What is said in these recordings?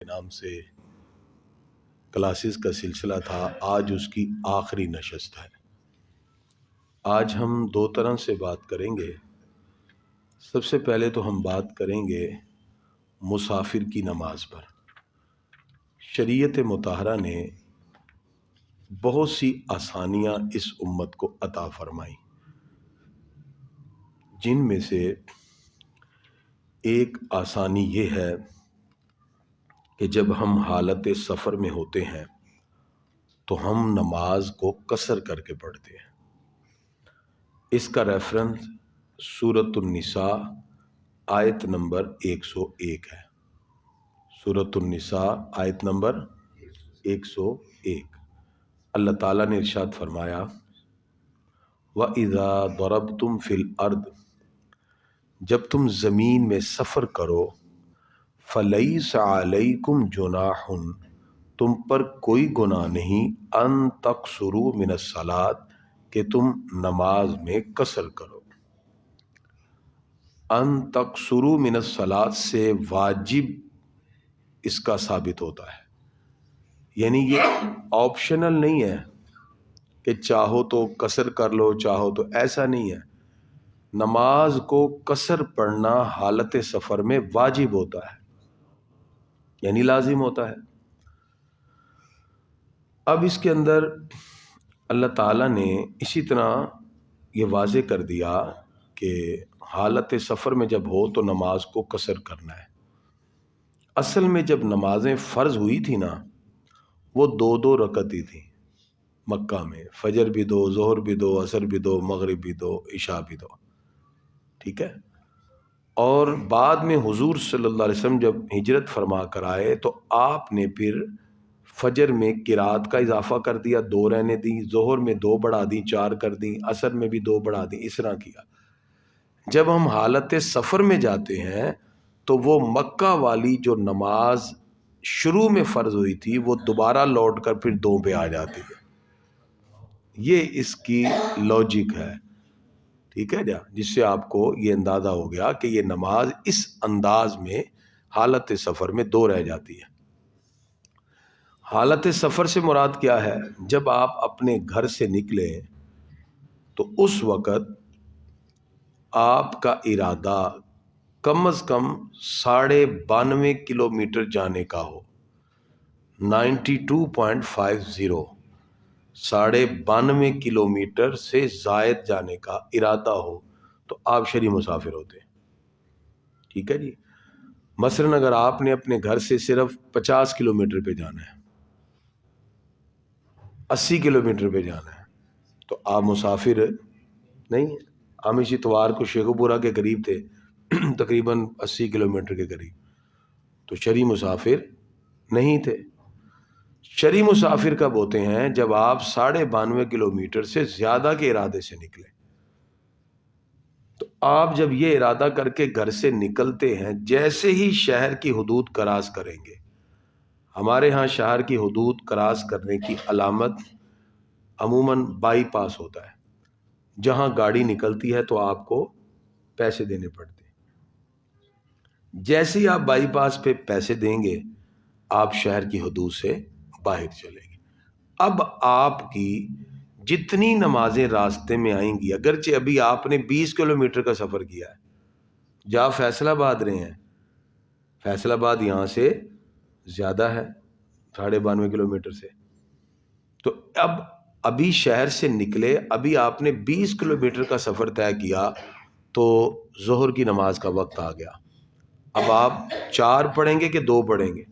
نام سے کلاسز کا سلسلہ تھا، آج اس کی آخری نشست ہے۔ آج ہم دو طرح سے بات کریں گے۔ سب سے پہلے تو ہم بات کریں گے مسافر کی نماز پر۔ شریعت مطہرہ نے بہت سی آسانیاں اس امت کو عطا فرمائیں، جن میں سے ایک آسانی یہ ہے کہ جب ہم حالت سفر میں ہوتے ہیں تو ہم نماز کو قصر کر کے پڑھتے ہیں۔ اس کا ریفرنس سورۃ النساء آیت نمبر 101 ہے۔ سورۃ النساء آیت نمبر 101۔ اللہ تعالیٰ نے ارشاد فرمایا وَإِذَا ضَرَبْتُمْ فِي الْأَرْضِ، جب تم زمین میں سفر کرو، فَلَيْسَ عَلَيْكُمْ جُنَاحٌ، تم پر کوئی گناہ نہیں، ان تقصروا من الصلاۃ، کہ تم نماز میں قصر کرو۔ ان تقصروا من الصلاۃ سے واجب اس کا ثابت ہوتا ہے، یعنی یہ آپشنل نہیں ہے کہ چاہو تو قصر کر لو، چاہو تو، ایسا نہیں ہے۔ نماز کو قصر پڑھنا حالت سفر میں واجب ہوتا ہے، یعنی لازم ہوتا ہے۔ اب اس کے اندر اللہ تعالیٰ نے اسی طرح یہ واضح کر دیا کہ حالت سفر میں جب ہو تو نماز کو قصر کرنا ہے۔ اصل میں جب نمازیں فرض ہوئی تھی نا، وہ دو دو رکعت ہی تھیں مکہ میں، فجر بھی دو، ظہر بھی دو، عصر بھی دو، مغرب بھی دو، عشاء بھی دو، ٹھیک ہے۔ اور بعد میں حضور صلی اللہ علیہ وسلم جب ہجرت فرما کر آئے تو آپ نے پھر فجر میں قرات کا اضافہ کر دیا، 2 رہنے دی، ظہر میں 2 بڑھا دی، 4 کر دی، عصر میں بھی 2 بڑھا دی، اس طرح کیا۔ جب ہم حالت سفر میں جاتے ہیں تو وہ مکہ والی جو نماز شروع میں فرض ہوئی تھی وہ دوبارہ لوٹ کر پھر 2 پہ آ جاتی ہے۔ یہ اس کی لاجک ہے، ٹھیک ہے جا، جس سے آپ کو یہ اندازہ ہو گیا کہ یہ نماز اس انداز میں حالت سفر میں 2 رہ جاتی ہے۔ حالت سفر سے مراد کیا ہے؟ جب آپ اپنے گھر سے نکلے تو اس وقت آپ کا ارادہ کم از کم 92.5 کلومیٹر جانے کا ہو، 92.50، 92.5 کلومیٹر سے زائد جانے کا ارادہ ہو تو آپ شرعی مسافر ہوتے ہیں، ٹھیک ہے جی۔ مثلاً اگر آپ نے اپنے گھر سے صرف 50 کلومیٹر پہ جانا ہے، 80 کلومیٹر پہ جانا ہے، تو آپ مسافر نہیں ہیں۔ ہم اسی اتوار کو شیخو پورہ کے قریب تھے، تقریباً 80 کلومیٹر کے قریب، تو شرعی مسافر نہیں تھے۔ شرعی مسافر کب ہوتے ہیں؟ جب آپ 92.5 کلومیٹر سے زیادہ کے ارادے سے نکلے۔ تو آپ جب یہ ارادہ کر کے گھر سے نکلتے ہیں، جیسے ہی شہر کی حدود کراس کریں گے، ہمارے ہاں شہر کی حدود کراس کرنے کی علامت عموماً بائی پاس ہوتا ہے، جہاں گاڑی نکلتی ہے تو آپ کو پیسے دینے پڑتے ہیں۔ جیسے ہی آپ بائی پاس پہ پیسے دیں گے، آپ شہر کی حدود سے باہر چلیں گے۔ اب آپ کی جتنی نمازیں راستے میں آئیں گی، اگرچہ ابھی آپ نے 20 کلومیٹر کا سفر کیا ہے، جہاں فیصل آباد رہے ہیں، فیصل آباد یہاں سے زیادہ ہے 92.5 کلومیٹر سے، تو ابھی شہر سے نکلے، ابھی آپ نے 20 کلومیٹر کا سفر طے کیا تو ظہر کی نماز کا وقت آ گیا۔ اب آپ 4 پڑھیں گے کہ 2 پڑھیں گے؟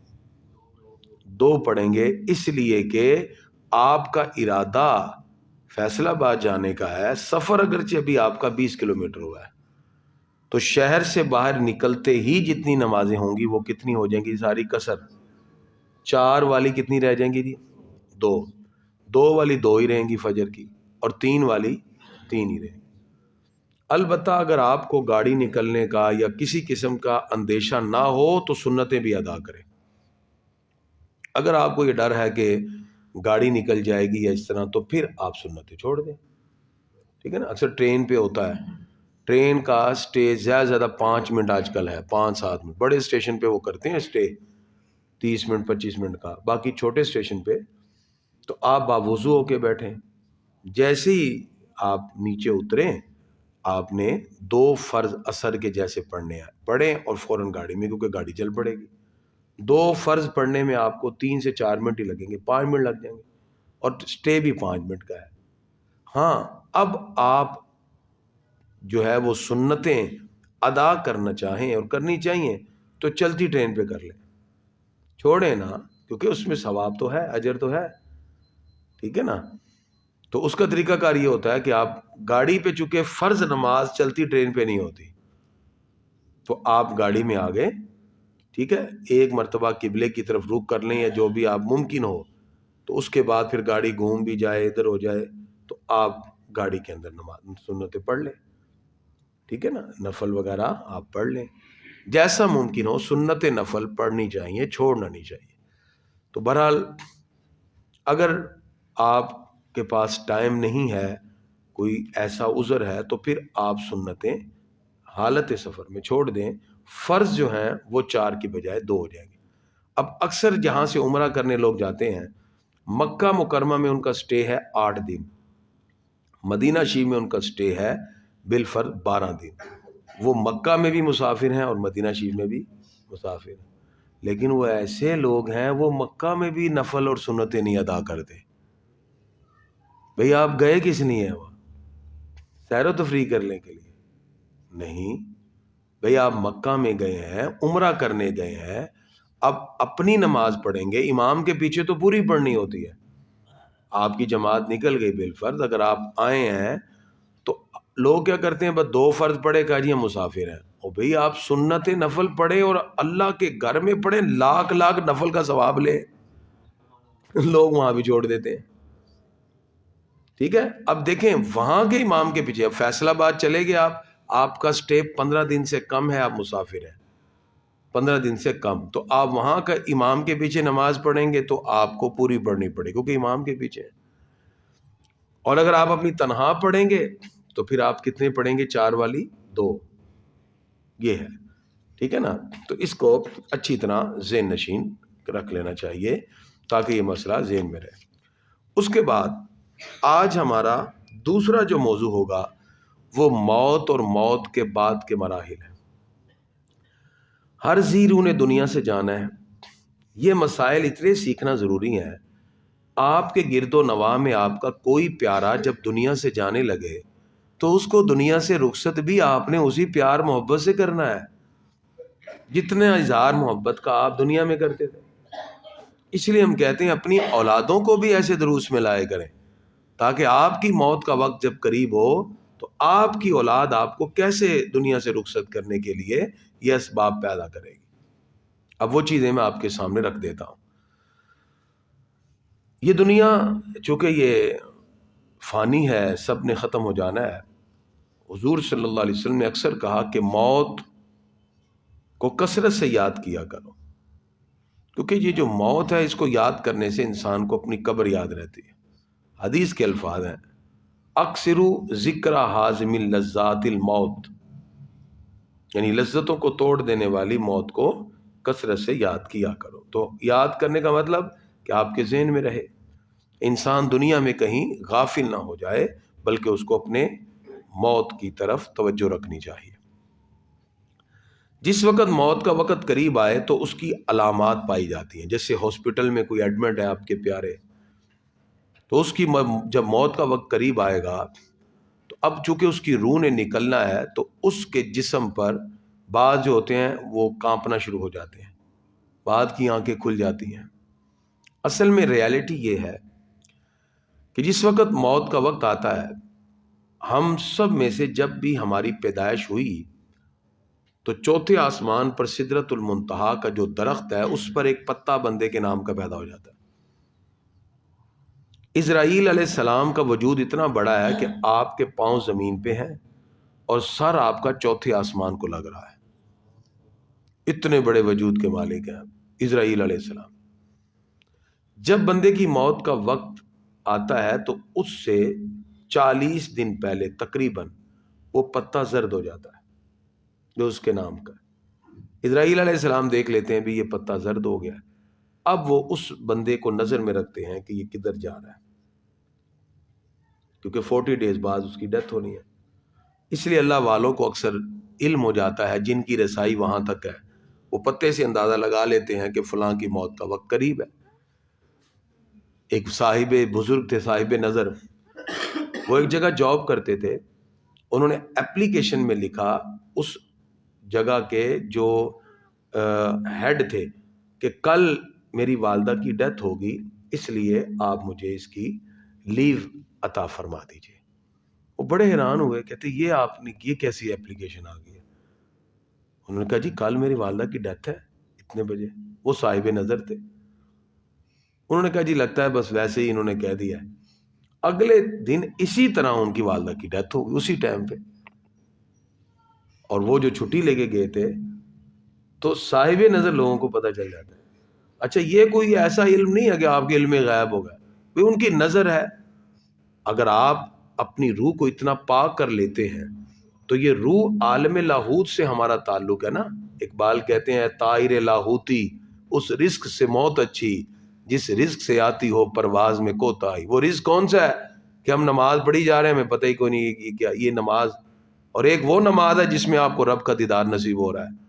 2 پڑھیں گے، اس لیے کہ آپ کا ارادہ فیصل آباد جانے کا ہے، سفر اگرچہ ابھی آپ کا 20 کلومیٹر ہوا ہے، تو شہر سے باہر نکلتے ہی جتنی نمازیں ہوں گی وہ کتنی ہو جائیں گی؟ ساری قصر۔ 4 والی کتنی رہ جائیں گی جی؟ 2 والی 2 ہی رہیں گی فجر کی، اور 3 والی 3 ہی رہیں گی۔ البتہ اگر آپ کو گاڑی نکلنے کا یا کسی قسم کا اندیشہ نہ ہو تو سنتیں بھی ادا کریں۔ اگر آپ کو یہ ڈر ہے کہ گاڑی نکل جائے گی یا اس طرح، تو پھر آپ سنتیں چھوڑ دیں، ٹھیک ہے نا۔ اکثر ٹرین پہ ہوتا ہے، ٹرین کا سٹے زیادہ 5 منٹ آج کل ہے، 5-7 منٹ، بڑے اسٹیشن پہ وہ کرتے ہیں سٹے، 30 منٹ 25 منٹ کا، باقی چھوٹے اسٹیشن پہ تو آپ باوضو ہو کے بیٹھیں، جیسے ہی آپ نیچے اتریں آپ نے 2 فرض اثر کے جیسے پڑھنے ہیں، پڑھیں اور فوراً گاڑی میں، کیونکہ گاڑی چل پڑے گی۔ 2 فرض پڑھنے میں آپ کو 3 سے 4 منٹ ہی لگیں گے، 5 منٹ لگ جائیں گے، اور سٹے بھی 5 منٹ کا ہے۔ ہاں، اب آپ جو ہے وہ سنتیں ادا کرنا چاہیں اور کرنی چاہیے تو چلتی ٹرین پہ کر لیں، چھوڑیں نا، کیونکہ اس میں ثواب تو ہے، اجر تو ہے، ٹھیک ہے نا۔ تو اس کا طریقہ کار یہ ہوتا ہے کہ آپ گاڑی پہ، چونکہ فرض نماز چلتی ٹرین پہ نہیں ہوتی، تو آپ گاڑی میں آ گئے، ٹھیک ہے، ایک مرتبہ قبلے کی طرف رخ کر لیں یا جو بھی آپ ممکن ہو، تو اس کے بعد پھر گاڑی گھوم بھی جائے، ادھر ہو جائے، تو آپ گاڑی کے اندر نماز سنتیں پڑھ لیں، ٹھیک ہے نا، نفل وغیرہ آپ پڑھ لیں، جیسا ممکن ہو سنت نفل پڑھنی چاہیے، چھوڑنا نہیں چاہیے۔ تو بہرحال اگر آپ کے پاس ٹائم نہیں ہے، کوئی ایسا عذر ہے، تو پھر آپ سنتیں حالت سفر میں چھوڑ دیں، فرض جو ہیں وہ 4 کی بجائے 2 ہو جائیں گے۔ اب اکثر جہاں سے عمرہ کرنے لوگ جاتے ہیں، مکہ مکرمہ میں ان کا سٹے ہے 8 دن، مدینہ شریف میں ان کا سٹے ہے بالفرض 12 دن۔ وہ مکہ میں بھی مسافر ہیں اور مدینہ شریف میں بھی مسافر ہیں، لیکن وہ ایسے لوگ ہیں وہ مکہ میں بھی نفل اور سنتیں نہیں ادا کرتے۔ بھئی آپ گئے کس لیے ہیں؟ وہاں سیر و تفریح کرنے کے لیے نہیں، بھئی آپ مکہ میں گئے ہیں، عمرہ کرنے گئے ہیں، اب اپنی نماز پڑھیں گے، امام کے پیچھے تو پوری پڑھنی ہوتی ہے۔ آپ کی جماعت نکل گئی بالفرض، اگر آپ آئے ہیں تو لوگ کیا کرتے ہیں، بس 2 فرض پڑھے کہ جی ہم مسافر ہیں، اور بھئی آپ سنت نفل پڑھیں اور اللہ کے گھر میں پڑھیں، لاکھ لاکھ نفل کا ثواب لیں، لوگ وہاں بھی چھوڑ دیتے ہیں، ٹھیک ہے۔ اب دیکھیں وہاں کے امام کے پیچھے، اب فیصل آباد چلے گئے آپ کا سٹے 15 دن سے کم ہے، آپ مسافر ہیں 15 دن سے کم، تو آپ وہاں کا امام کے پیچھے نماز پڑھیں گے تو آپ کو پوری پڑھنی پڑے، کیونکہ امام کے پیچھے ہے۔ اور اگر آپ اپنی تنہا پڑھیں گے تو پھر آپ کتنے پڑھیں گے؟ 4 والی 2، یہ ہے، ٹھیک ہے نا۔ تو اس کو اچھی طرح ذہن نشین رکھ لینا چاہیے تاکہ یہ مسئلہ ذہن میں رہے۔ اس کے بعد آج ہمارا دوسرا جو موضوع ہوگا وہ موت اور موت کے بعد کے مراحل ہیں۔ ہر ذی روح نے دنیا سے جانا ہے، یہ مسائل اتنے سیکھنا ضروری ہیں۔ آپ کے گرد و نواح میں آپ کا کوئی پیارا جب دنیا سے جانے لگے تو اس کو دنیا سے رخصت بھی آپ نے اسی پیار محبت سے کرنا ہے جتنے اظہار محبت کا آپ دنیا میں کرتے تھے۔ اس لیے ہم کہتے ہیں اپنی اولادوں کو بھی ایسے دروس میں لائے کریں، تاکہ آپ کی موت کا وقت جب قریب ہو تو آپ کی اولاد آپ کو کیسے دنیا سے رخصت کرنے کے لیے یہ اسباب پیدا کرے گی۔ اب وہ چیزیں میں آپ کے سامنے رکھ دیتا ہوں۔ یہ دنیا چونکہ یہ فانی ہے، سب نے ختم ہو جانا ہے، حضور صلی اللہ علیہ وسلم نے اکثر کہا کہ موت کو کثرت سے یاد کیا کرو، کیونکہ یہ جو موت ہے اس کو یاد کرنے سے انسان کو اپنی قبر یاد رہتی ہے۔ حدیث کے الفاظ ہیں، اکثروا ذکر حازم اللذات الموت، یعنی لذتوں کو توڑ دینے والی موت کو کثرت سے یاد کیا کرو۔ تو یاد کرنے کا مطلب کہ آپ کے ذہن میں رہے، انسان دنیا میں کہیں غافل نہ ہو جائے، بلکہ اس کو اپنے موت کی طرف توجہ رکھنی چاہیے۔ جس وقت موت کا وقت قریب آئے تو اس کی علامات پائی جاتی ہیں، جیسے ہاسپٹل میں کوئی ایڈمٹ ہے آپ کے پیارے، تو اس کی جب موت کا وقت قریب آئے گا تو اب چونکہ اس کی روح نے نکلنا ہے تو اس کے جسم پر بعض جو ہوتے ہیں وہ کانپنا شروع ہو جاتے ہیں، بعض کی آنکھیں کھل جاتی ہیں۔ اصل میں ریالٹی یہ ہے کہ جس وقت موت کا وقت آتا ہے، ہم سب میں سے جب بھی ہماری پیدائش ہوئی تو چوتھے آسمان پر سدرۃ المنتہا کا جو درخت ہے اس پر ایک پتا بندے کے نام کا پیدا ہو جاتا ہے۔ اسرائیل علیہ السلام کا وجود اتنا بڑا ہے کہ آپ کے پاؤں زمین پہ ہیں اور سر آپ کا چوتھے آسمان کو لگ رہا ہے، اتنے بڑے وجود کے مالک ہیں اسرائیل علیہ السلام۔ جب بندے کی موت کا وقت آتا ہے تو اس سے 40 دن پہلے تقریباً وہ پتا زرد ہو جاتا ہے جو اس کے نام کا ہے۔ اسرائیل علیہ السلام دیکھ لیتے ہیں بھی یہ پتا زرد ہو گیا، اب وہ اس بندے کو نظر میں رکھتے ہیں کہ یہ کدھر جا رہا ہے، کیونکہ 40 ڈیز بعد اس کی ڈیتھ ہونی ہے۔ اس لیے اللہ والوں کو اکثر علم ہو جاتا ہے، جن کی رسائی وہاں تک ہے وہ پتے سے اندازہ لگا لیتے ہیں کہ فلاں کی موت کا وقت قریب ہے۔ ایک صاحب بزرگ تھے، صاحب نظر، وہ ایک جگہ جاب کرتے تھے، انہوں نے اپلیکیشن میں لکھا اس جگہ کے جو ہیڈ تھے کہ کل میری والدہ کی ڈیتھ ہوگی، اس لیے آپ مجھے اس کی لیو عطا فرما دیجیے۔ وہ بڑے حیران ہوئے، کہتے یہ آپ نے یہ کیسی اپلیکیشن آ گئی ہے؟ انہوں نے کہا جی کل میری والدہ کی ڈیتھ ہے اتنے بجے۔ وہ صاحب نظر تھے، انہوں نے کہا جی لگتا ہے بس ویسے ہی انہوں نے کہہ دیا ہے۔ اگلے دن اسی طرح ان کی والدہ کی ڈیتھ ہو گئی اسی ٹائم پہ، اور وہ جو چھٹی لے کے گئے تھے تو صاحب نظر لوگوں کو پتہ چل جاتا ہے۔ اچھا یہ کوئی ایسا علم نہیں ہے کہ آپ کے علم غیب ہو گیا، بھئی ان کی نظر ہے۔ اگر آپ اپنی روح کو اتنا پاک کر لیتے ہیں تو یہ روح عالم لاہوت سے ہمارا تعلق ہے نا۔ اقبال کہتے ہیں طائر لاہوتی اس رزق سے موت اچھی، جس رزق سے آتی ہو پرواز میں کوتاہی۔ وہ رزق کون سا ہے کہ ہم نماز پڑھی جا رہے ہیں، ہمیں پتہ ہی کوئی نہیں یہ کیا یہ نماز، اور ایک وہ نماز ہے جس میں آپ کو رب کا دیدار نصیب ہو رہا ہے۔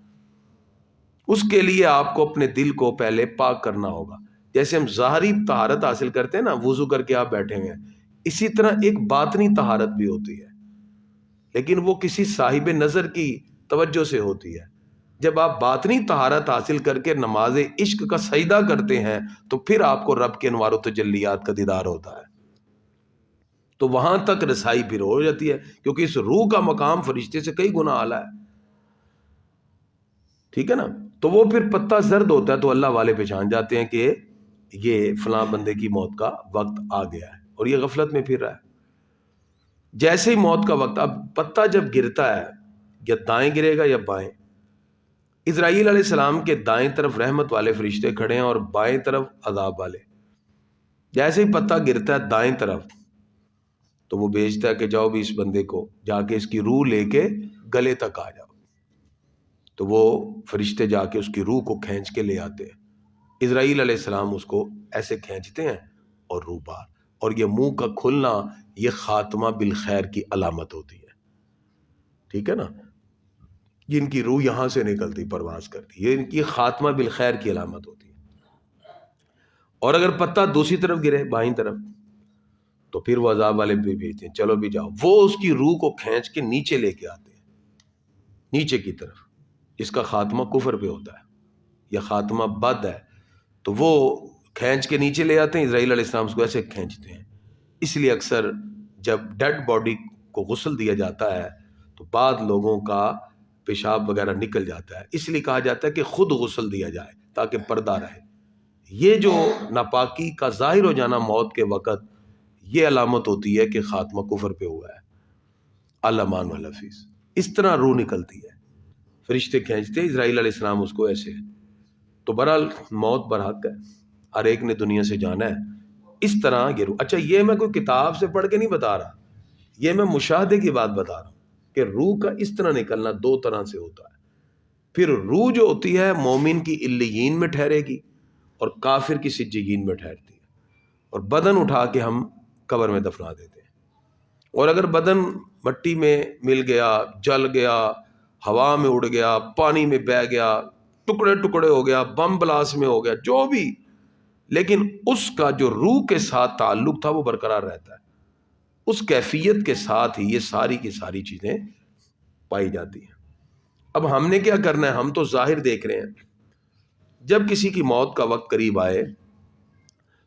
اس کے لیے آپ کو اپنے دل کو پہلے پاک کرنا ہوگا۔ جیسے ہم ظاہری طہارت حاصل کرتے ہیں نا، وضو کر کے آپ بیٹھے ہوئے ہیں، اسی طرح ایک باطنی طہارت بھی ہوتی ہے، لیکن وہ کسی صاحب نظر کی توجہ سے ہوتی ہے۔ جب آپ باطنی طہارت حاصل کر کے نماز عشق کا سجدہ کرتے ہیں تو پھر آپ کو رب کے انوار و تجلیات کا دیدار ہوتا ہے، تو وہاں تک رسائی پھر ہو جاتی ہے، کیونکہ اس روح کا مقام فرشتے سے کئی گنا اعلیٰ ہے، ٹھیک ہے نا۔ تو وہ پھر پتہ زرد ہوتا ہے تو اللہ والے پہچان جاتے ہیں کہ یہ فلاں بندے کی موت کا وقت آ گیا ہے، اور یہ غفلت میں پھر رہا ہے۔ جیسے ہی موت کا وقت، اب پتہ جب گرتا ہے یا دائیں گرے گا یا بائیں، اسرائیل علیہ السلام کے دائیں طرف رحمت والے فرشتے کھڑے ہیں اور بائیں طرف عذاب والے۔ جیسے ہی پتہ گرتا ہے دائیں طرف تو وہ بھیجتا ہے کہ جاؤ بھی اس بندے کو جا کے اس کی روح لے کے گلے تک آ جاؤ، تو وہ فرشتے جا کے اس کی روح کو کھینچ کے لے آتے ہیں۔ اسرائیل علیہ السلام اس کو ایسے کھینچتے ہیں اور روح باہر، اور یہ منہ کا کھلنا یہ خاتمہ بالخیر کی علامت ہوتی ہے، ٹھیک ہے نا۔ جن کی روح یہاں سے نکلتی پرواز کرتی، یہ ان کی خاتمہ بالخیر کی علامت ہوتی ہے۔ اور اگر پتہ دوسری طرف گرے بائیں طرف تو پھر وہ عذاب والے بھی بھیجتے ہیں، چلو بھی جاؤ۔ وہ اس کی روح کو کھینچ کے نیچے لے کے آتے ہیں، نیچے کی طرف، جس کا خاتمہ کفر پہ ہوتا ہے یا خاتمہ بد ہے، تو وہ کھینچ کے نیچے لے آتے ہیں۔ اسرائیل علیہ السلام اس کو ایسے کھینچتے ہیں۔ اس لیے اکثر جب ڈیڈ باڈی کو غسل دیا جاتا ہے تو بعض لوگوں کا پیشاب وغیرہ نکل جاتا ہے، اس لیے کہا جاتا ہے کہ خود غسل دیا جائے تاکہ پردہ رہے۔ یہ جو ناپاکی کا ظاہر ہو جانا موت کے وقت، یہ علامت ہوتی ہے کہ خاتمہ کفر پہ ہوا ہے۔ الامان والحفیظ، اس طرح روح نکلتی ہے، فرشتے کھینچتے، اسرائیل علیہ السلام اس کو ایسے۔ تو بہرحال موت برحق ہے، ہر ایک نے دنیا سے جانا ہے، اس طرح یہ روح۔ اچھا یہ میں کوئی کتاب سے پڑھ کے نہیں بتا رہا، یہ میں مشاہدے کی بات بتا رہا ہوں کہ روح کا اس طرح نکلنا دو طرح سے ہوتا ہے۔ پھر روح جو ہوتی ہے مومن کی علیین میں ٹھہرے گی اور کافر کی سجیین میں ٹھہرتی ہے، اور بدن اٹھا کے ہم قبر میں دفنا دیتے ہیں۔ اور اگر بدن مٹی میں مل گیا، جل گیا، ہوا میں اڑ گیا، پانی میں بہہ گیا، ٹکڑے ٹکڑے ہو گیا، بم بلاسٹ میں ہو گیا، جو بھی، لیکن اس کا جو روح کے ساتھ تعلق تھا وہ برقرار رہتا ہے۔ اس کیفیت کے ساتھ ہی یہ ساری کی ساری چیزیں پائی جاتی ہیں۔ اب ہم نے کیا کرنا ہے؟ ہم تو ظاہر دیکھ رہے ہیں۔ جب کسی کی موت کا وقت قریب آئے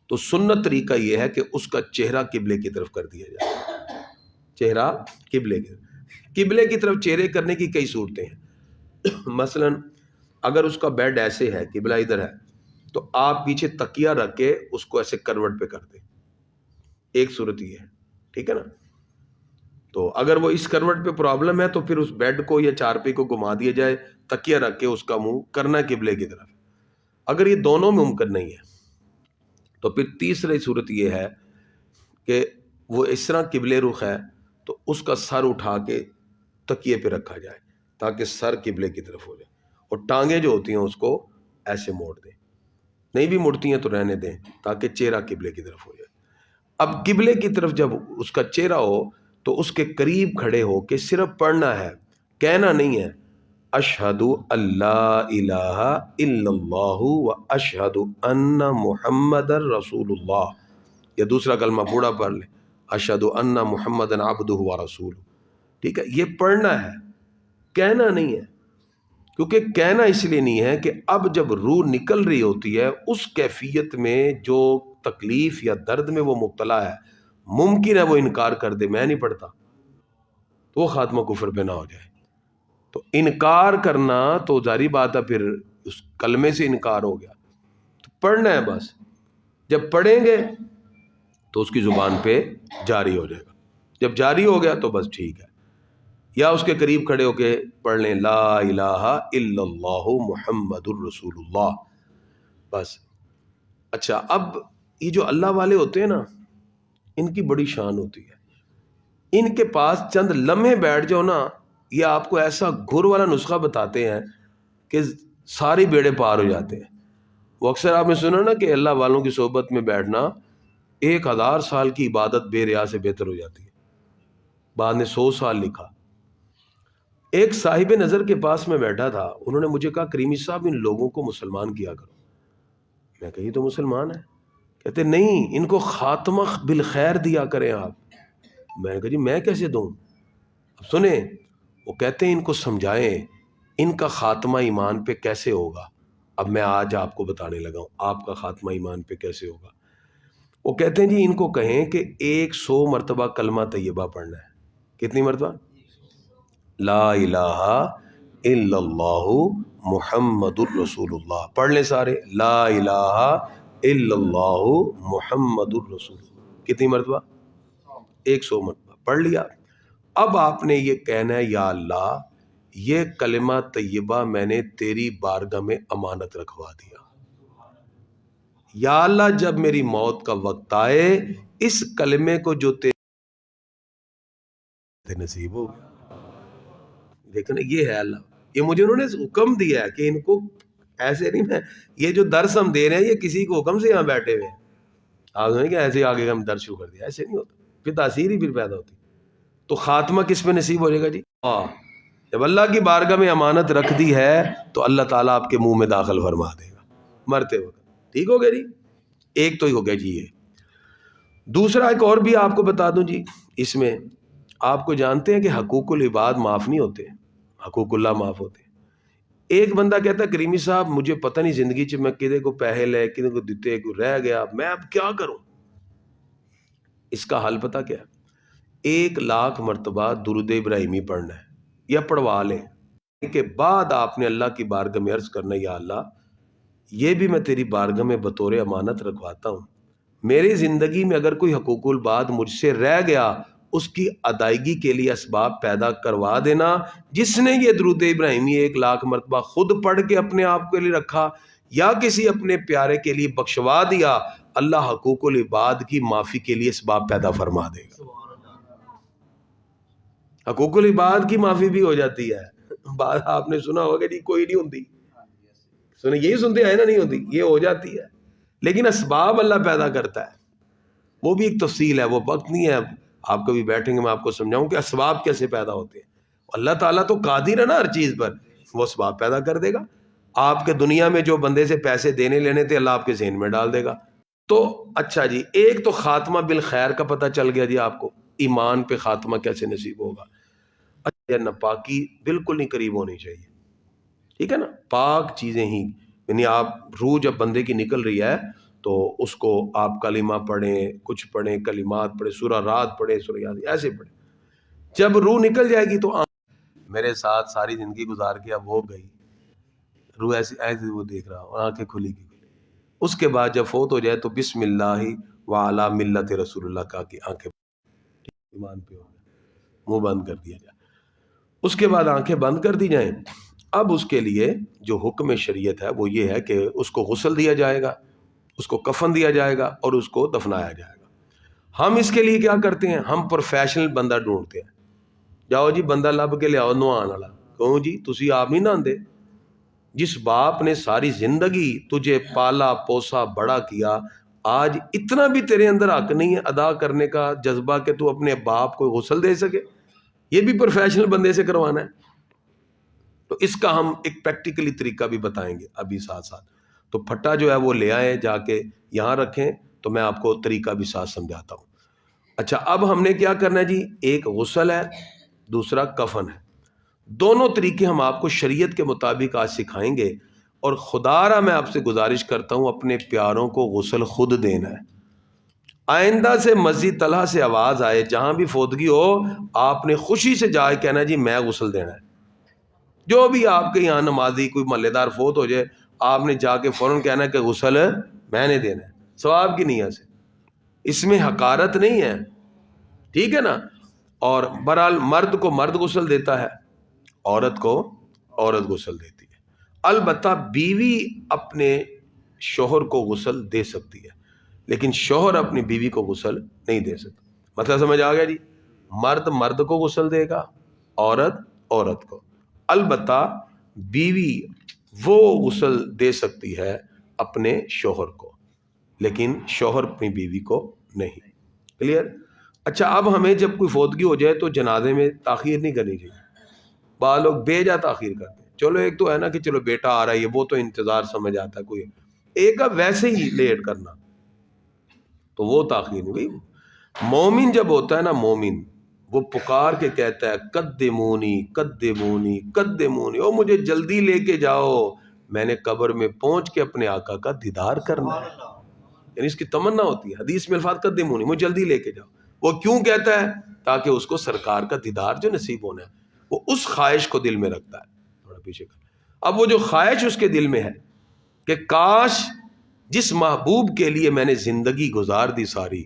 تو سنت طریقہ یہ ہے کہ اس کا چہرہ قبلے کی طرف کر دیا جائے، چہرہ قبلے کی طرف چہرے کرنے کی کئی صورتیں ہیں۔ مثلا اگر اس کا بیڈ ایسے ہے، قبلہ ادھر ہے، تو آپ پیچھے تکیہ رکھ کے اس کو ایسے کروٹ پہ کر دیں، ایک صورت یہ ہے، ٹھیک ہے نا۔ تو اگر وہ اس کروٹ پہ پرابلم ہے تو پھر اس بیڈ کو یا چارپی کو گھما دیا جائے، تکیہ رکھ کے اس کا منہ کرنا قبلے کی طرف۔ اگر یہ دونوں ممکن نہیں ہے تو پھر تیسری صورت یہ ہے کہ وہ اس طرح قبلے رخ ہے تو اس کا سر اٹھا کے تکیے پہ رکھا جائے تاکہ سر قبلے کی طرف ہو جائے، اور ٹانگیں جو ہوتی ہیں اس کو ایسے موڑ دیں، نہیں بھی مڑتی ہیں تو رہنے دیں تاکہ چہرہ قبلے کی طرف ہو جائے۔ اب قبلے کی طرف جب اس کا چہرہ ہو تو اس کے قریب کھڑے ہو کے صرف پڑھنا ہے، کہنا نہیں ہے اشہد اللہ الہ الا اللہ و اشہد ان محمد رسول اللہ، یا دوسرا کلمہ پورا پڑھ لیں اشہد ان محمد عبدہ و رسول، ٹھیک ہے، یہ پڑھنا ہے، کہنا نہیں ہے۔ کیونکہ کہنا اس لیے نہیں ہے کہ اب جب روح نکل رہی ہوتی ہے اس کیفیت میں جو تکلیف یا درد میں وہ مبتلا ہے، ممکن ہے وہ انکار کر دے میں نہیں پڑھتا، تو وہ خاتمہ کفر پہ نہ ہو جائے۔ تو انکار کرنا تو ظاہری بات ہے پھر اس کلمے سے انکار ہو گیا، تو پڑھنا ہے بس، جب پڑھیں گے تو اس کی زبان پہ جاری ہو جائے گا، جب جاری ہو گیا تو بس ٹھیک ہے، یا اس کے قریب کھڑے ہو کے پڑھ لیں لا الہ الا اللہ محمد الرسول اللہ، بس۔ اچھا، اب یہ جو اللہ والے ہوتے ہیں نا، ان کی بڑی شان ہوتی ہے، ان کے پاس چند لمحے بیٹھ جاؤ نا، یہ آپ کو ایسا گھر والا نسخہ بتاتے ہیں کہ ساری بیڑے پار ہو جاتے ہیں۔ وہ اکثر آپ نے سنا نا کہ اللہ والوں کی صحبت میں بیٹھنا 1000 سال کی عبادت بے ریا سے بہتر ہو جاتی ہے، بعد نے 100 سال لکھا۔ ایک صاحب نظر کے پاس میں بیٹھا تھا، انہوں نے مجھے کہا کریمی صاحب ان لوگوں کو مسلمان کیا کرو۔ میں کہا یہ تو مسلمان ہے، کہتے نہیں ان کو خاتمہ بالخیر دیا کریں آپ۔ میں نے کہا جی میں کیسے دوں؟ اب سنیں، وہ کہتے ہیں ان کو سمجھائیں ان کا خاتمہ ایمان پہ کیسے ہوگا۔ اب میں آج آپ کو بتانے لگا ہوں آپ کا خاتمہ ایمان پہ کیسے ہوگا۔ وہ کہتے ہیں جی ان کو کہیں کہ 100 مرتبہ کلمہ طیبہ پڑھنا ہے۔ کتنی مرتبہ؟ لا الہ الا اللہ محمد الرسول اللہ، پڑھ لیں سارے، لا الہ الا اللہ محمد الرسول اللہ، کتنی مرتبہ؟ 100 مرتبہ پڑھ لیا۔ اب آپ نے یہ کہنا ہے یا اللہ یہ کلمہ طیبہ میں نے تیری بارگاہ میں امانت رکھوا دیا، یا اللہ جب میری موت کا وقت آئے اس کلمے کو جو تیرے نصیب ہو گیا۔ دیکھنا یہ ہے اللہ، یہ مجھے انہوں نے حکم دیا ہے کہ ان کو ایسے نہیں، میں یہ جو درس ہم دے رہے ہیں یہ کسی کو حکم سے یہاں بیٹھے ہوئے ہیں، آپ نہیں کہ ایسے آگے ہم درس شروع کر دیا، ایسے نہیں ہوتا، پھر تاثیر ہی پھر پیدا ہوتی۔ تو خاتمہ کس پہ نصیب ہو جائے گا جی؟ جب اللہ کی بارگاہ میں امانت رکھ دی ہے تو اللہ تعالیٰ آپ کے منہ میں داخل فرما دے گا مرتے وقت، ٹھیک ہو گیا جی؟ ایک تو ہی ہو گیا جی یہ۔ دوسرا ایک اور بھی آپ کو بتا دوں جی، اس میں آپ کو جانتے ہیں کہ حقوق العباد معاف نہیں ہوتے، حقوق اللہ معاف ہوتے ہیں۔ ایک بندہ کہتا ہے کریمی صاحب مجھے پتہ نہیں زندگی چ میں کدے کو پیسے لے کدے کو دیتے کو رہ گیا، میں اب کیا کروں؟ اس کا حل پتہ کیا ہے؟ 1,00,000 مرتبہ درود ابراہیمی پڑھنا ہے، یا پڑھوا لیں کے بعد آپ نے اللہ کی بارگاہ میں عرض کرنا یا اللہ یہ بھی میں تیری بارگاہ میں بطور امانت رکھواتا ہوں، میری زندگی میں اگر کوئی حقوق العباد مجھ سے رہ گیا اس کی ادائیگی کے لیے اسباب پیدا کروا دینا۔ جس نے یہ درود ابراہیمی 1,00,000 مرتبہ خود پڑھ کے اپنے آپ کے لیے رکھا یا کسی اپنے پیارے کے لیے بخشوا دیا، اللہ حقوق العباد کی معافی کے لیے اسباب پیدا فرما دے گا۔ حقوق العباد کی معافی بھی ہو جاتی ہے، بات آپ نے سنا ہوگا جی کوئی نہیں ہوتی، سنے یہی سنتے ہیں نا، نہیں ہوتی، یہ ہو جاتی ہے، لیکن اسباب اللہ پیدا کرتا ہے، وہ بھی ایک تفصیل ہے، وہ وقت نہیں ہے آپ کبھی بیٹھیں گے میں آپ کو سمجھاؤں کہ اسباب کیسے پیدا ہوتے ہیں۔ اللہ تعالیٰ تو قادر ہے نا ہر چیز پر، وہ اسباب پیدا کر دے گا۔ آپ کے دنیا میں جو بندے سے پیسے دینے لینے تھے اللہ آپ کے ذہن میں ڈال دے گا۔ تو اچھا جی، ایک تو خاتمہ بالخیر کا پتہ چل گیا جی آپ کو، ایمان پہ خاتمہ کیسے نصیب ہوگا۔ اچھا، ناپاکی بالکل نہیں قریب ہونی چاہیے، ٹھیک ہے نا، پاک چیزیں ہی، یعنی آپ روح جب بندے کی نکل رہی ہے تو اس کو آپ کلمہ پڑھیں، کچھ پڑھیں، کلمات پڑھیں، سورہ رات پڑھیں، سورہ یاسین، ایسے پڑھیں۔ جب روح نکل جائے گی تو میرے ساتھ ساری زندگی گزار کے اب وہ گئی، روح ایسے ایسے وہ دیکھ رہا اور آنکھیں کھلی کی کھلی، اس کے بعد جب فوت ہو جائے تو بسم اللہ وعلی ملت رسول اللہ کا کی آنکھیں ایمان پہ ہو گیا، منہ بند کر دیا جائے، اس کے بعد آنکھیں بند کر دی جائیں۔ اب اس کے لیے جو حکم شریعت ہے وہ یہ ہے کہ اس کو غسل دیا جائے گا، اس کو کفن دیا جائے گا اور اس کو دفنایا جائے گا۔ ہم اس کے لیے کیا کرتے ہیں؟ ہم پروفیشنل بندہ ڈھونڈتے ہیں، جاؤ جی بندہ لب کے لیاؤ نہان والا، کہوں جی تسی آپ نہیں نہاندے، جس باپ نے ساری زندگی تجھے پالا پوسا بڑا کیا، آج اتنا بھی تیرے اندر حق نہیں ہے ادا کرنے کا جذبہ کہ تو اپنے باپ کو غسل دے سکے؟ یہ بھی پروفیشنل بندے سے کروانا ہے؟ تو اس کا ہم ایک پریکٹیکلی طریقہ بھی بتائیں گے ابھی ساتھ ساتھ. تو پھٹا جو ہے وہ لے آئیں، جا کے یہاں رکھیں، تو میں آپ کو طریقہ بھی ساتھ سمجھاتا ہوں. اچھا، اب ہم نے کیا کرنا ہے جی؟ ایک غسل ہے، دوسرا کفن ہے. دونوں طریقے ہم آپ کو شریعت کے مطابق آج سکھائیں گے. اور خدا را میں آپ سے گزارش کرتا ہوں اپنے پیاروں کو غسل خود دینا ہے. آئندہ سے مسجد طلحہ سے آواز آئے، جہاں بھی فوتگی ہو، آپ نے خوشی سے جا کے کہنا جی میں غسل دینا ہے. جو بھی آپ کے یہاں نمازی کوئی محلے دار فوت ہو جائے، آپ نے جا کے فوراً کہنا ہے کہ غسل میں نے دینا ہے، ثواب کی نیت سے. اس میں حقارت نہیں ہے، ٹھیک ہے نا؟ اور بہرحال مرد کو مرد غسل دیتا ہے، عورت کو عورت غسل دیتی ہے. البتہ بیوی اپنے شوہر کو غسل دے سکتی ہے، لیکن شوہر اپنی بیوی کو غسل نہیں دے سکتا. مطلب سمجھ آ گیا جی؟ مرد مرد کو غسل دے گا، عورت عورت کو. البتہ بیوی وہ غسل دے سکتی ہے اپنے شوہر کو، لیکن شوہر اپنی بیوی کو نہیں. کلیئر؟ اچھا، اب ہمیں جب کوئی فوتگی ہو جائے تو جنازے میں تاخیر نہیں کرنی چاہیے. بعض لوگ بے جا تاخیر کرتے ہیں. چلو ایک تو ہے نا کہ چلو بیٹا آ رہا ہے، وہ تو انتظار سمجھ آتا ہے کوئی. ایک کا ویسے ہی لیٹ کرنا، تو وہ تاخیر نہیں. بھائی مومن جب ہوتا ہے نا، مومن وہ پکار کے کہتا ہے قدمونی قدمونی قدمونی، او مجھے جلدی لے کے جاؤ، میں نے قبر میں پہنچ کے اپنے آقا کا دیدار کرنا ہے. یعنی اس کی تمنا ہوتی ہے. حدیث میں الفاظ قدمونی، مجھے جلدی لے کے جاؤ. وہ کیوں کہتا ہے؟ تاکہ اس کو سرکار کا دیدار جو نصیب ہونا ہے، وہ اس خواہش کو دل میں رکھتا ہے. تھوڑا پیچھے کر. اب وہ جو خواہش اس کے دل میں ہے کہ کاش جس محبوب کے لیے میں نے زندگی گزار دی ساری،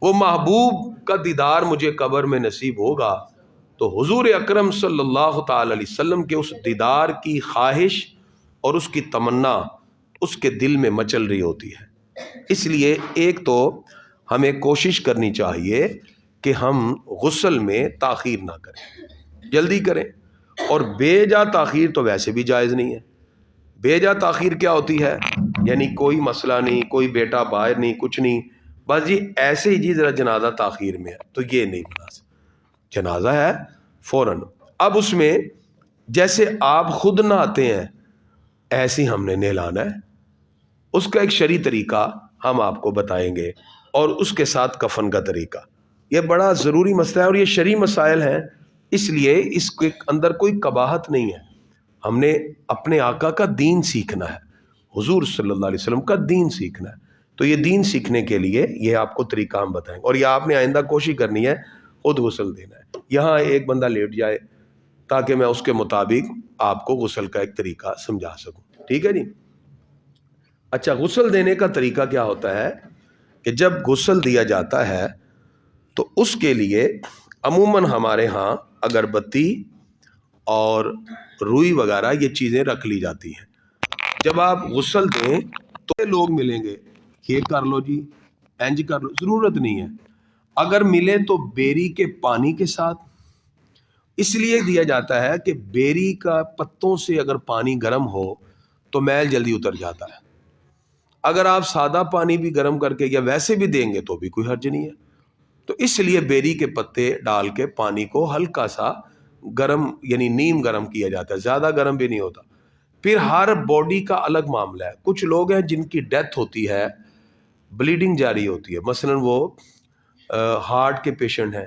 وہ محبوب کا دیدار مجھے قبر میں نصیب ہوگا، تو حضور اکرم صلی اللہ تعالی علیہ وسلم کے اس دیدار کی خواہش اور اس کی تمنا اس کے دل میں مچل رہی ہوتی ہے. اس لیے ایک تو ہمیں کوشش کرنی چاہیے کہ ہم غسل میں تاخیر نہ کریں، جلدی کریں. اور بے جا تاخیر تو ویسے بھی جائز نہیں ہے. بے جا تاخیر کیا ہوتی ہے؟ یعنی کوئی مسئلہ نہیں، کوئی بیٹا باہر نہیں، کچھ نہیں، بس جی ایسے ہی جی ذرا جنازہ تاخیر میں ہے، تو یہ نہیں مناسب. جنازہ ہے فوراً. اب اس میں جیسے آپ خود نہاتے ہیں ایسے ہی ہم نے نہلانا ہے. اس کا ایک شرعی طریقہ ہم آپ کو بتائیں گے، اور اس کے ساتھ کفن کا طریقہ. یہ بڑا ضروری مسئلہ ہے اور یہ شرعی مسائل ہیں، اس لیے اس کے اندر کوئی قباحت نہیں ہے. ہم نے اپنے آقا کا دین سیکھنا ہے، حضور صلی اللہ علیہ وسلم کا دین سیکھنا ہے. تو یہ دین سیکھنے کے لیے یہ آپ کو طریقہ ہم بتائیں گے، اور یہ آپ نے آئندہ کوشش کرنی ہے خود غسل دینا ہے. یہاں ایک بندہ لیٹ جائے تاکہ میں اس کے مطابق آپ کو غسل کا ایک طریقہ سمجھا سکوں. ٹھیک ہے جی؟ اچھا، غسل دینے کا طریقہ کیا ہوتا ہے کہ جب غسل دیا جاتا ہے تو اس کے لیے عموماً ہمارے ہاں اگربتی اور روئی وغیرہ یہ چیزیں رکھ لی جاتی ہیں. جب آپ غسل دیں تو لوگ ملیں گے، یہ کر لو جی، اینج کر لو، ضرورت نہیں ہے. اگر ملے تو بیری کے پانی کے ساتھ. اس لیے دیا جاتا ہے کہ بیری کا پتوں سے اگر پانی گرم ہو تو میل جلدی اتر جاتا ہے. اگر آپ سادہ پانی بھی گرم کر کے یا ویسے بھی دیں گے تو بھی کوئی حرج نہیں ہے. تو اس لیے بیری کے پتے ڈال کے پانی کو ہلکا سا گرم، یعنی نیم گرم کیا جاتا ہے، زیادہ گرم بھی نہیں ہوتا. پھر ہر باڈی کا الگ معاملہ ہے. کچھ لوگ ہیں جن کی ڈیتھ ہوتی ہے، بلیڈنگ جاری ہوتی ہے، مثلا وہ ہارٹ کے پیشنٹ ہیں،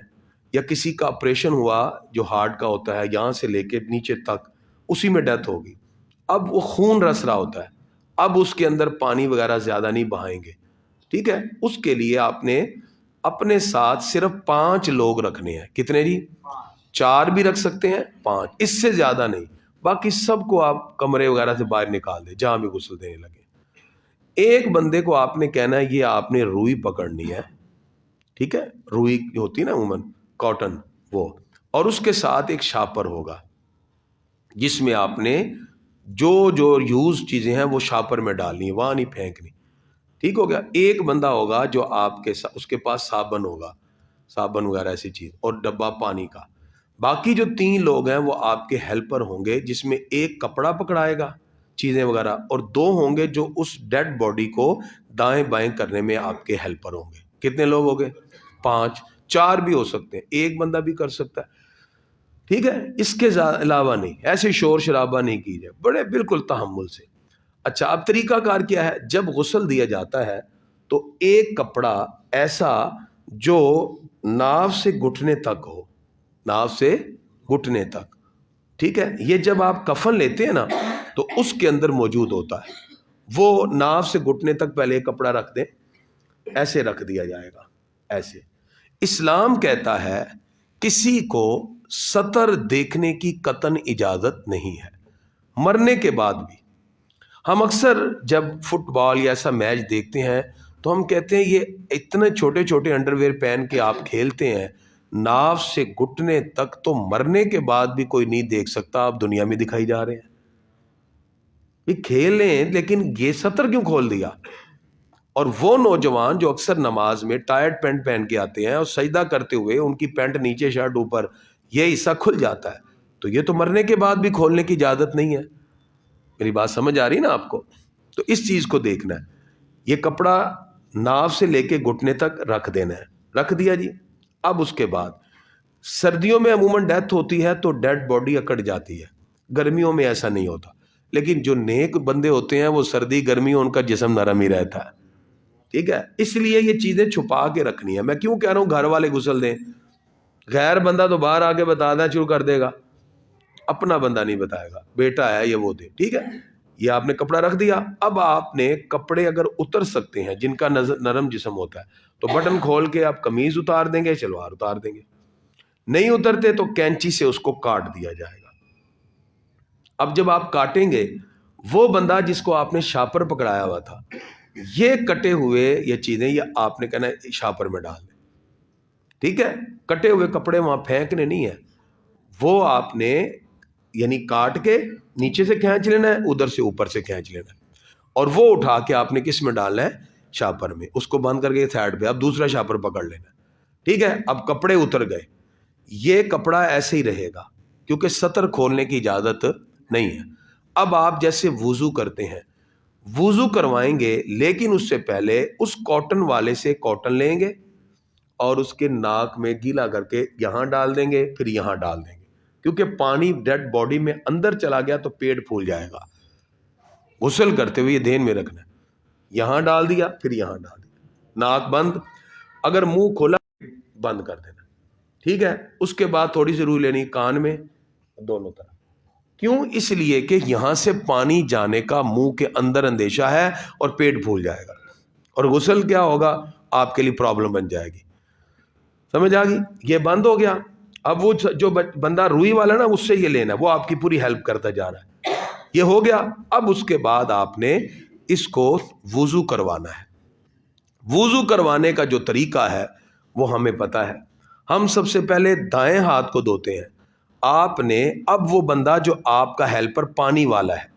یا کسی کا آپریشن ہوا جو ہارٹ کا ہوتا ہے، یہاں سے لے کے نیچے تک اسی میں ڈیتھ ہوگی. اب وہ خون رس رہا ہوتا ہے، اب اس کے اندر پانی وغیرہ زیادہ نہیں بہائیں گے. ٹھیک ہے؟ اس کے لیے آپ نے اپنے ساتھ صرف 5 لوگ رکھنے ہیں. کتنے جی؟ 4 بھی رکھ سکتے ہیں، 5، اس سے زیادہ نہیں. باقی سب کو آپ کمرے وغیرہ سے باہر نکال دیں جہاں بھی غسل دینے لگے. ایک بندے کو آپ نے کہنا ہے یہ آپ نے روئی پکڑنی ہے. ٹھیک ہے؟ روئی جو ہوتی ہے نا عموماً کاٹن، وہ، اور اس کے ساتھ ایک شاپر ہوگا جس میں آپ نے جو یوز چیزیں ہیں وہ شاپر میں ڈالنی ہے، وہاں نہیں پھینکنی. ٹھیک ہو گیا؟ ایک بندہ ہوگا جو آپ کے اس کے پاس صابن ہوگا، صابن وغیرہ ایسی چیز، اور ڈبہ پانی کا. باقی جو 3 لوگ ہیں وہ آپ کے ہیلپر ہوں گے، جس میں ایک کپڑا پکڑائے گا، چیزیں وغیرہ، اور 2 ہوں گے جو اس ڈیڈ باڈی کو دائیں بائیں کرنے میں آپ کے ہیلپر ہوں گے۔ کتنے لوگ ہو گئے؟ 5، 4 بھی ہو سکتے ہیں، ایک بندہ بھی کر سکتا ہے، ٹھیک ہے؟ اس کے علاوہ نہیں، ایسے شور شرابہ نہیں کی جائے، بڑے بالکل تحمل سے۔ اچھا، اب طریقہ کار کیا ہے؟ جب غسل دیا جاتا ہے تو ایک کپڑا ایسا جو ناف سے گھٹنے تک ہو، ناف سے گھٹنے تک، ٹھیک ہے؟ یہ جب آپ کفن لیتے ہیں نا تو اس کے اندر موجود ہوتا ہے، وہ ناف سے گھٹنے تک پہلے ایک کپڑا رکھ دیں، ایسے رکھ دیا جائے گا، ایسے۔ اسلام کہتا ہے کسی کو سطر دیکھنے کی قطعاً اجازت نہیں ہے، مرنے کے بعد بھی۔ ہم اکثر جب فٹ بال یا ایسا میچ دیکھتے ہیں تو ہم کہتے ہیں یہ اتنے چھوٹے چھوٹے انڈر ویئر پہن کے آپ کھیلتے ہیں، ناف سے گھٹنے تک تو مرنے کے بعد بھی کوئی نہیں دیکھ سکتا، آپ دنیا میں دکھائی جا رہے ہیں۔ یہ کھیل لیں، لیکن یہ سطر کیوں کھول دیا؟ اور وہ نوجوان جو اکثر نماز میں ٹائٹ پینٹ پہن کے آتے ہیں اور سجدہ کرتے ہوئے ان کی پینٹ نیچے شرٹ اوپر، یہ حصہ کھل جاتا ہے، تو یہ تو مرنے کے بعد بھی کھولنے کی اجازت نہیں ہے۔ میری بات سمجھ آ رہی نا آپ کو؟ تو اس چیز کو دیکھنا ہے۔ یہ کپڑا ناف سے لے کے گھٹنے تک رکھ دینا ہے، رکھ دیا جی۔ اب اس کے بعد سردیوں میں عموماً ڈیتھ ہوتی ہے تو ڈیڈ باڈی اکڑ جاتی ہے، گرمیوں میں ایسا نہیں ہوتا، لیکن جو نیک بندے ہوتے ہیں وہ سردی گرمی ان کا جسم نرم ہی رہتا ہے، ٹھیک ہے؟ اس لیے یہ چیزیں چھپا کے رکھنی ہے۔ میں کیوں کہہ رہا ہوں گھر والے غسل دیں؟ غیر بندہ تو باہر آ کے بتا دیں شروع کر دے گا، اپنا بندہ نہیں بتائے گا، بیٹا ہے یہ وہ دے، ٹھیک ہے؟ یہ آپ نے کپڑا رکھ دیا۔ اب آپ نے کپڑے اگر اتر سکتے ہیں جن کا نرم جسم ہوتا ہے تو بٹن کھول کے آپ قمیض اتار دیں گے، شلوار اتار دیں گے۔ نہیں اترتے تو کینچی سے اس کو کاٹ دیا جائے گا۔ اب جب آپ کاٹیں گے، وہ بندہ جس کو آپ نے شاپر پکڑایا ہوا تھا، یہ کٹے ہوئے یہ چیزیں یہ آپ نے کہنا ہے شاپر میں ڈال دیں، ٹھیک ہے؟ کٹے ہوئے کپڑے وہاں پھینکنے نہیں ہیں، وہ آپ نے یعنی کاٹ کے نیچے سے کھینچ لینا ہے، ادھر سے اوپر سے کھینچ لینا ہے، اور وہ اٹھا کے آپ نے کس میں ڈالنا ہے؟ شاپر میں۔ اس کو بند کر کے سائڈ پہ اب دوسرا شاپر پکڑ لینا ہے، ٹھیک ہے؟ اب کپڑے اتر گئے، یہ کپڑا ایسے ہی رہے گا کیونکہ سطر کھولنے کی اجازت نہیں ہے۔ اب آپ جیسے وضو کرتے ہیں، وضو کروائیں گے، لیکن اس سے پہلے اس کاٹن والے سے کاٹن لیں گے اور اس کے ناک میں گیلا کر کے یہاں ڈال دیں گے، پھر یہاں ڈال دیں گے، کیونکہ پانی ڈیڈ باڈی میں اندر چلا گیا تو پیٹ پھول جائے گا۔ غسل کرتے ہوئے یہ دھیان میں رکھنا ہے، یہاں ڈال دیا پھر یہاں ڈال دیا، ناک بند، اگر منہ کھولا بند کر دینا، ٹھیک ہے؟ اس کے بعد تھوڑی سی روئی لینی کان میں دونوں طرف، کیوں؟ اس لیے کہ یہاں سے پانی جانے کا منہ کے اندر اندیشہ ہے اور پیٹ پھول جائے گا، اور غسل کیا ہوگا؟ آپ کے لیے پرابلم بن جائے گی۔ سمجھ آ گئی؟ یہ بند ہو گیا۔ اب وہ جو بندہ روئی والا نا، اس سے یہ لینا، وہ آپ کی پوری ہیلپ کرتا جا رہا ہے، یہ ہو گیا۔ اب اس کے بعد آپ نے اس کو وضو کروانا ہے۔ وضو کروانے کا جو طریقہ ہے وہ ہمیں پتا ہے۔ ہم سب سے پہلے دائیں ہاتھ کو دھوتے ہیں۔ آپ نے اب وہ بندہ جو آپ کا ہیلپر پانی والا ہے،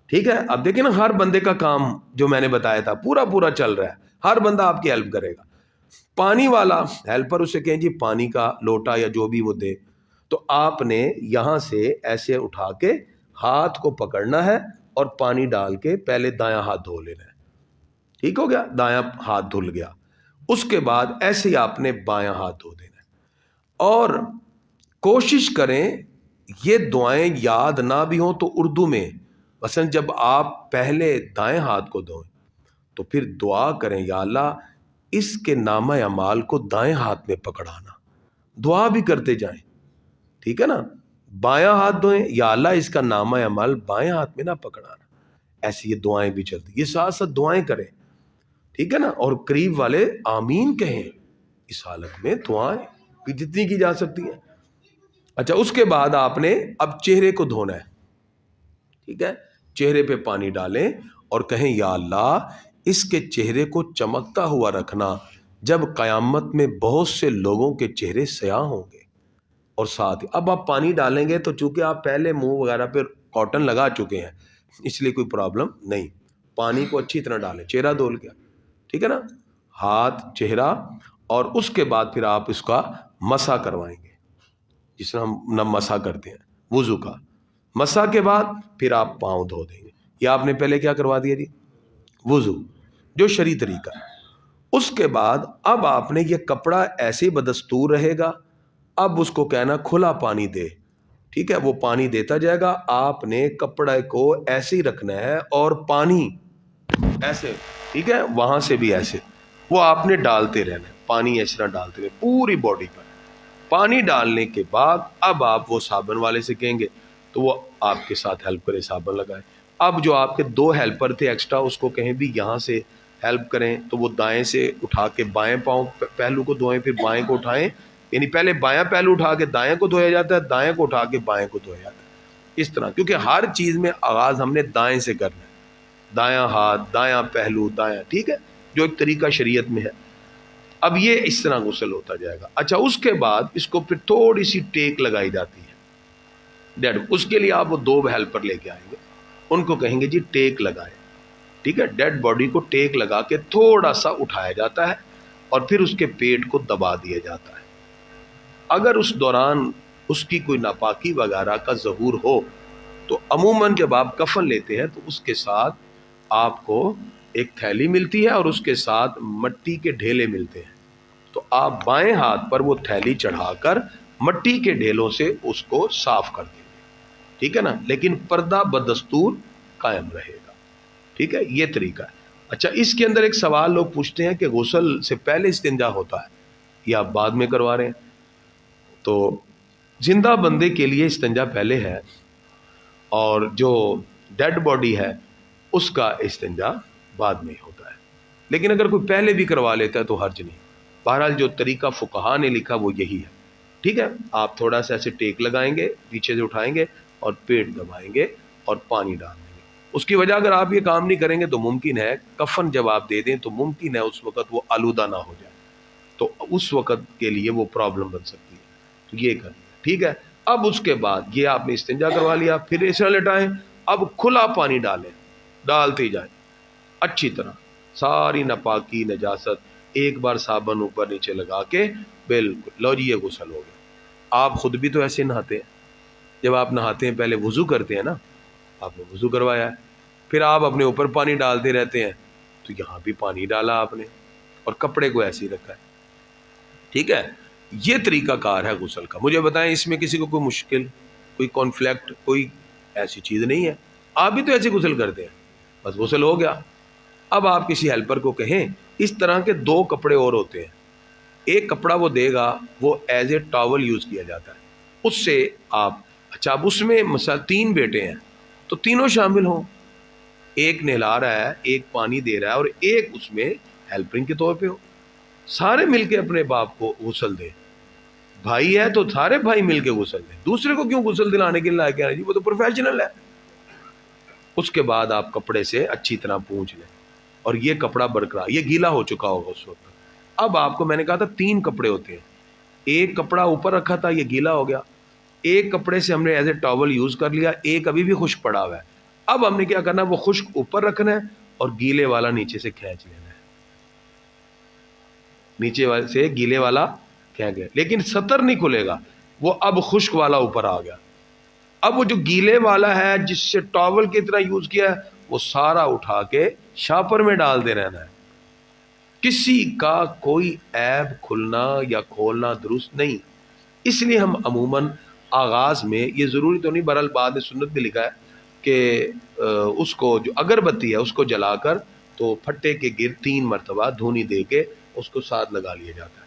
ٹھیک ہے؟ اب دیکھیں نا، ہر بندے کا کام جو میں نے بتایا تھا پورا چل رہا ہے، ہر بندہ آپ کی ہیلپ کرے گا۔ پانی والا ہیلپر اسے کہیں جی پانی کا لوٹا یا جو بھی وہ دے، تو آپ نے یہاں سے ایسے اٹھا کے ہاتھ کو پکڑنا ہے اور پانی ڈال کے پہلے دایاں ہاتھ دھو لینا ہے، ٹھیک ہو گیا؟ دایاں ہاتھ دھل گیا، اس کے بعد ایسے ہی آپ نے بایاں ہاتھ دھو دینا ہے، اور کوشش کریں یہ دعائیں یاد نہ بھی ہوں تو اردو میں مثلا جب آپ پہلے دائیں ہاتھ کو دھوئیں تو پھر دعا کریں، یا اللہ اس کے نامہ اعمال کو دائیں ہاتھ میں پکڑانا، دعا بھی کرتے جائیں، ٹھیک ہے نا؟ بایاں ہاتھ دھوئیں، یا اللہ اس کا نامہ اعمال بائیں ہاتھ میں نہ پکڑانا، ایسی یہ دعائیں بھی چلتی، یہ ساتھ ساتھ دعائیں کریں، ٹھیک ہے نا؟ اور قریب والے آمین کہیں، اس حالت میں دعائیں بھی جتنی کی جا سکتی ہیں۔ اچھا، اس کے بعد آپ نے اب چہرے کو دھونا ہے، ٹھیک ہے؟ چہرے پہ پانی ڈالیں اور کہیں یا اللہ اس کے چہرے کو چمکتا ہوا رکھنا، جب قیامت میں بہت سے لوگوں کے چہرے سیاہ ہوں گے۔ اور ساتھ ہی اب آپ پانی ڈالیں گے تو چونکہ آپ پہلے منہ وغیرہ پہ کاٹن لگا چکے ہیں، اس لیے کوئی پرابلم نہیں، پانی کو اچھی طرح ڈالیں، چہرہ دھول گیا، ٹھیک ہے نا؟ ہاتھ، چہرہ، اور اس کے بعد پھر آپ اس کا مسح کروائیں گے، جس طرح ہم مسح کرتے ہیں وضو کا۔ مسح کے بعد پھر آپ پاؤں دھو دیں گے، یا آپ نے پہلے کیا کروا دیا جی؟ وضو، جو شرعی طریقہ ہے۔ اس کے بعد اب آپ نے یہ کپڑا ایسے ہی بدستور رہے گا، اب اس کو کہنا کھلا پانی دے، ٹھیک ہے، وہ پانی دیتا جائے گا، آپ نے کپڑے کو ایسے ہی رکھنا ہے اور پانی ایسے، ٹھیک ہے، وہاں سے بھی ایسے وہ آپ نے ڈالتے رہنا ہے، پانی اس طرح ڈالتے رہے پوری باڈی پر۔ پانی ڈالنے کے بعد اب آپ وہ صابن والے سے کہیں گے تو وہ آپ کے ساتھ ہیلپ کرے، صابن لگائے۔ اب جو آپ کے دو ہیلپر تھے ایکسٹرا، اس کو کہیں بھی یہاں سے ہیلپ کریں، تو وہ دائیں سے اٹھا کے بائیں پاؤں پہلو کو دھوئیں، پھر بائیں کو اٹھائیں، یعنی پہلے بایاں پہلو اٹھا کے دائیں کو دھویا جاتا ہے، دائیں کو اٹھا کے بائیں کو دھویا جاتا ہے، اس طرح، کیونکہ ہر چیز میں آغاز ہم نے دائیں سے کرنا ہے، دایاں ہاتھ، دایاں پہلو، دایاں، ٹھیک ہے، جو ایک طریقہ شریعت میں ہے۔ اب یہ اس طرح غسل ہوتا جائے گا۔ اچھا، اس کے بعد اس کو پھر تھوڑی سی ٹیک لگائی جاتی ہے، اس کے لیے آپ وہ دو ہیلپر لے کے آئیں گے، ان کو کہیں گے جی ٹیک لگائیں، ٹھیک ہے، ڈیڈ باڈی کو ٹیک لگا کے تھوڑا سا اٹھایا جاتا ہے اور پھر اس کے پیٹ کو دبا دیا جاتا ہے۔ اگر اس دوران اس کی کوئی ناپاکی وغیرہ کا ظہور ہو تو عموماً جب آپ کفن لیتے ہیں تو اس کے ساتھ آپ کو ایک تھیلی ملتی ہے اور اس کے ساتھ مٹی کے ڈھیلے ملتے ہیں، تو آپ بائیں ہاتھ پر وہ تھیلی چڑھا کر مٹی کے ڈھیلوں سے اس کو صاف کر دیں گے، ٹھیک ہے نا، لیکن پردہ بدستور قائم رہے گا، ٹھیک ہے، یہ طریقہ ہے۔ اچھا، اس کے اندر ایک سوال لوگ پوچھتے ہیں کہ غسل سے پہلے استنجا ہوتا ہے یا آپ بعد میں کروا رہے ہیں؟ تو زندہ بندے کے لیے استنجا پہلے ہے اور جو ڈیڈ باڈی ہے اس کا استنجا بعد میں ہوتا ہے، لیکن اگر کوئی پہلے بھی کروا لیتا ہے تو حرج نہیں۔ بہرحال جو طریقہ فقہا نے لکھا وہ یہی ہے، ٹھیک ہے، آپ تھوڑا سا ایسے ٹیک لگائیں گے، پیچھے سے اٹھائیں گے اور پیٹ دبائیں گے اور پانی ڈال دیں گے۔ اس کی وجہ اگر آپ یہ کام نہیں کریں گے تو ممکن ہے کفن جب آپ دے دیں تو ممکن ہے اس وقت وہ آلودہ نہ ہو جائے، تو اس وقت کے لیے وہ پرابلم بن سکتی ہے، تو یہ کر لیا، ٹھیک ہے۔ اب اس کے بعد یہ آپ نے استنجا کروا لیا، پھر اسے لٹائیں، اب کھلا پانی ڈالیں، ڈالتے جائیں اچھی طرح، ساری ناپاکی نجاست ایک بار صابن اوپر نیچے لگا کے، بالکل لو جی یہ غسل ہو گیا۔ آپ خود بھی تو ایسے نہاتے ہیں، جب آپ نہاتے ہیں پہلے وضو کرتے ہیں نا، آپ نے وضو کروایا ہے، پھر آپ اپنے اوپر پانی ڈالتے رہتے ہیں، تو یہاں بھی پانی ڈالا آپ نے اور کپڑے کو ایسے ہی رکھا ہے، ٹھیک ہے، یہ طریقہ کار ہے غسل کا۔ مجھے بتائیں اس میں کسی کو کوئی مشکل، کوئی کانفلکٹ، کوئی ایسی چیز نہیں ہے؟ آپ بھی تو ایسے غسل کرتے ہیں، بس غسل ہو گیا۔ اب آپ کسی ہیلپر کو کہیں، اس طرح کے دو کپڑے اور ہوتے ہیں، ایک کپڑا وہ دے گا وہ ایز اے ٹاول یوز کیا جاتا ہے، اس سے آپ، اچھا اب اس میں مثلا 3 بیٹے ہیں تو تینوں شامل ہوں، ایک نہلا رہا ہے، ایک پانی دے رہا ہے اور ایک اس میں ہیلپرنگ کے طور پہ ہو، سارے مل کے اپنے باپ کو غسل دیں۔ بھائی ہے تو سارے بھائی مل کے غسل دیں، دوسرے کو کیوں غسل دلانے کے لیے لائے کہ جی وہ تو پروفیشنل ہے۔ اس کے بعد آپ کپڑے سے اچھی طرح پونچھ لیں اور یہ کپڑا برقرار، یہ گیلا ہو چکا ہوگا اس وقت۔ اب آپ کو میں نے کہا تھا 3 کپڑے ہوتے ہیں، ایک کپڑا اوپر رکھا تھا یہ گیلا ہو گیا، ایک کپڑے سے ہم نے ایز اے ٹاول یوز کر لیا، ایک ابھی بھی خشک پڑا ہوا ہے۔ اب ہم نے کیا کرنا ہے، وہ خشک اوپر رکھنا ہے اور گیلے والا نیچے سے کھینچ لینا ہے، نیچے والے سے گیلے والا کھینچ گیا، لیکن سطر نہیں کھلے گا، وہ اب خشک والا اوپر آ گیا۔ اب وہ جو گیلے والا ہے جس سے ٹاول کی طرح یوز کیا ہے وہ سارا اٹھا کے شاپر میں ڈالتے رہنا ہے، کسی کا کوئی عیب کھلنا یا کھولنا درست نہیں۔ اس لیے ہم عموماً آغاز میں، یہ ضروری تو نہیں، بہرحال بعد میں سنت میں لکھا ہے کہ اس کو جو اگربتی ہے اس کو جلا کر تو پھٹے کے گرد 3 مرتبہ دھونی دے کے اس کو ساتھ لگا لیا جاتا ہے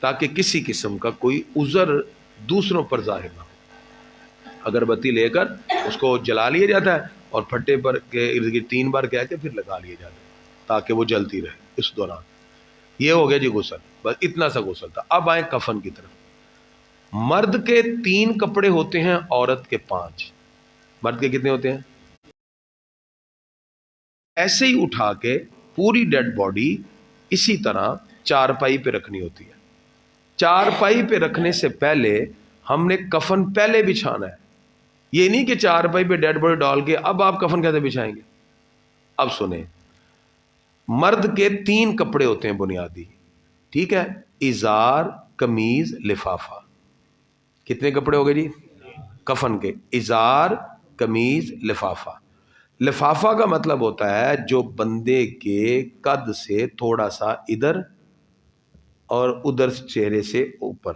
تاکہ کسی قسم کا کوئی عذر دوسروں پر ظاہر نہ ہو۔ اگربتی لے کر اس کو جلا لیا جاتا ہے اور پھٹے پر کے ارد گرد 3 بار کہہ کے پھر لگا لیا جاتا ہے تاکہ وہ جلتی رہے اس دوران۔ یہ ہو گیا جی غسل، بس اتنا سا غسل تھا۔ اب آئیں کفن کی طرف۔ مرد کے 3 کپڑے ہوتے ہیں، عورت کے 5۔ مرد کے کتنے ہوتے ہیں؟ ایسے ہی اٹھا کے پوری ڈیڈ باڈی اسی طرح چارپائی پہ رکھنی ہوتی ہے۔ چارپائی پہ رکھنے سے پہلے ہم نے کفن پہلے بچھانا ہے، یہ نہیں کہ چارپائی پہ ڈیڈ باڈی ڈال کے اب آپ کفن کیسے بچھائیں گے۔ اب سنیں، مرد کے 3 کپڑے ہوتے ہیں بنیادی، ٹھیک ہے، ازار، قمیض، لفافہ۔ کتنے کپڑے ہو گئے جی کفن کے؟ ازار، قمیض، لفافہ۔ لفافہ کا مطلب ہوتا ہے جو بندے کے قد سے تھوڑا سا ادھر اور ادھر چہرے سے اوپر،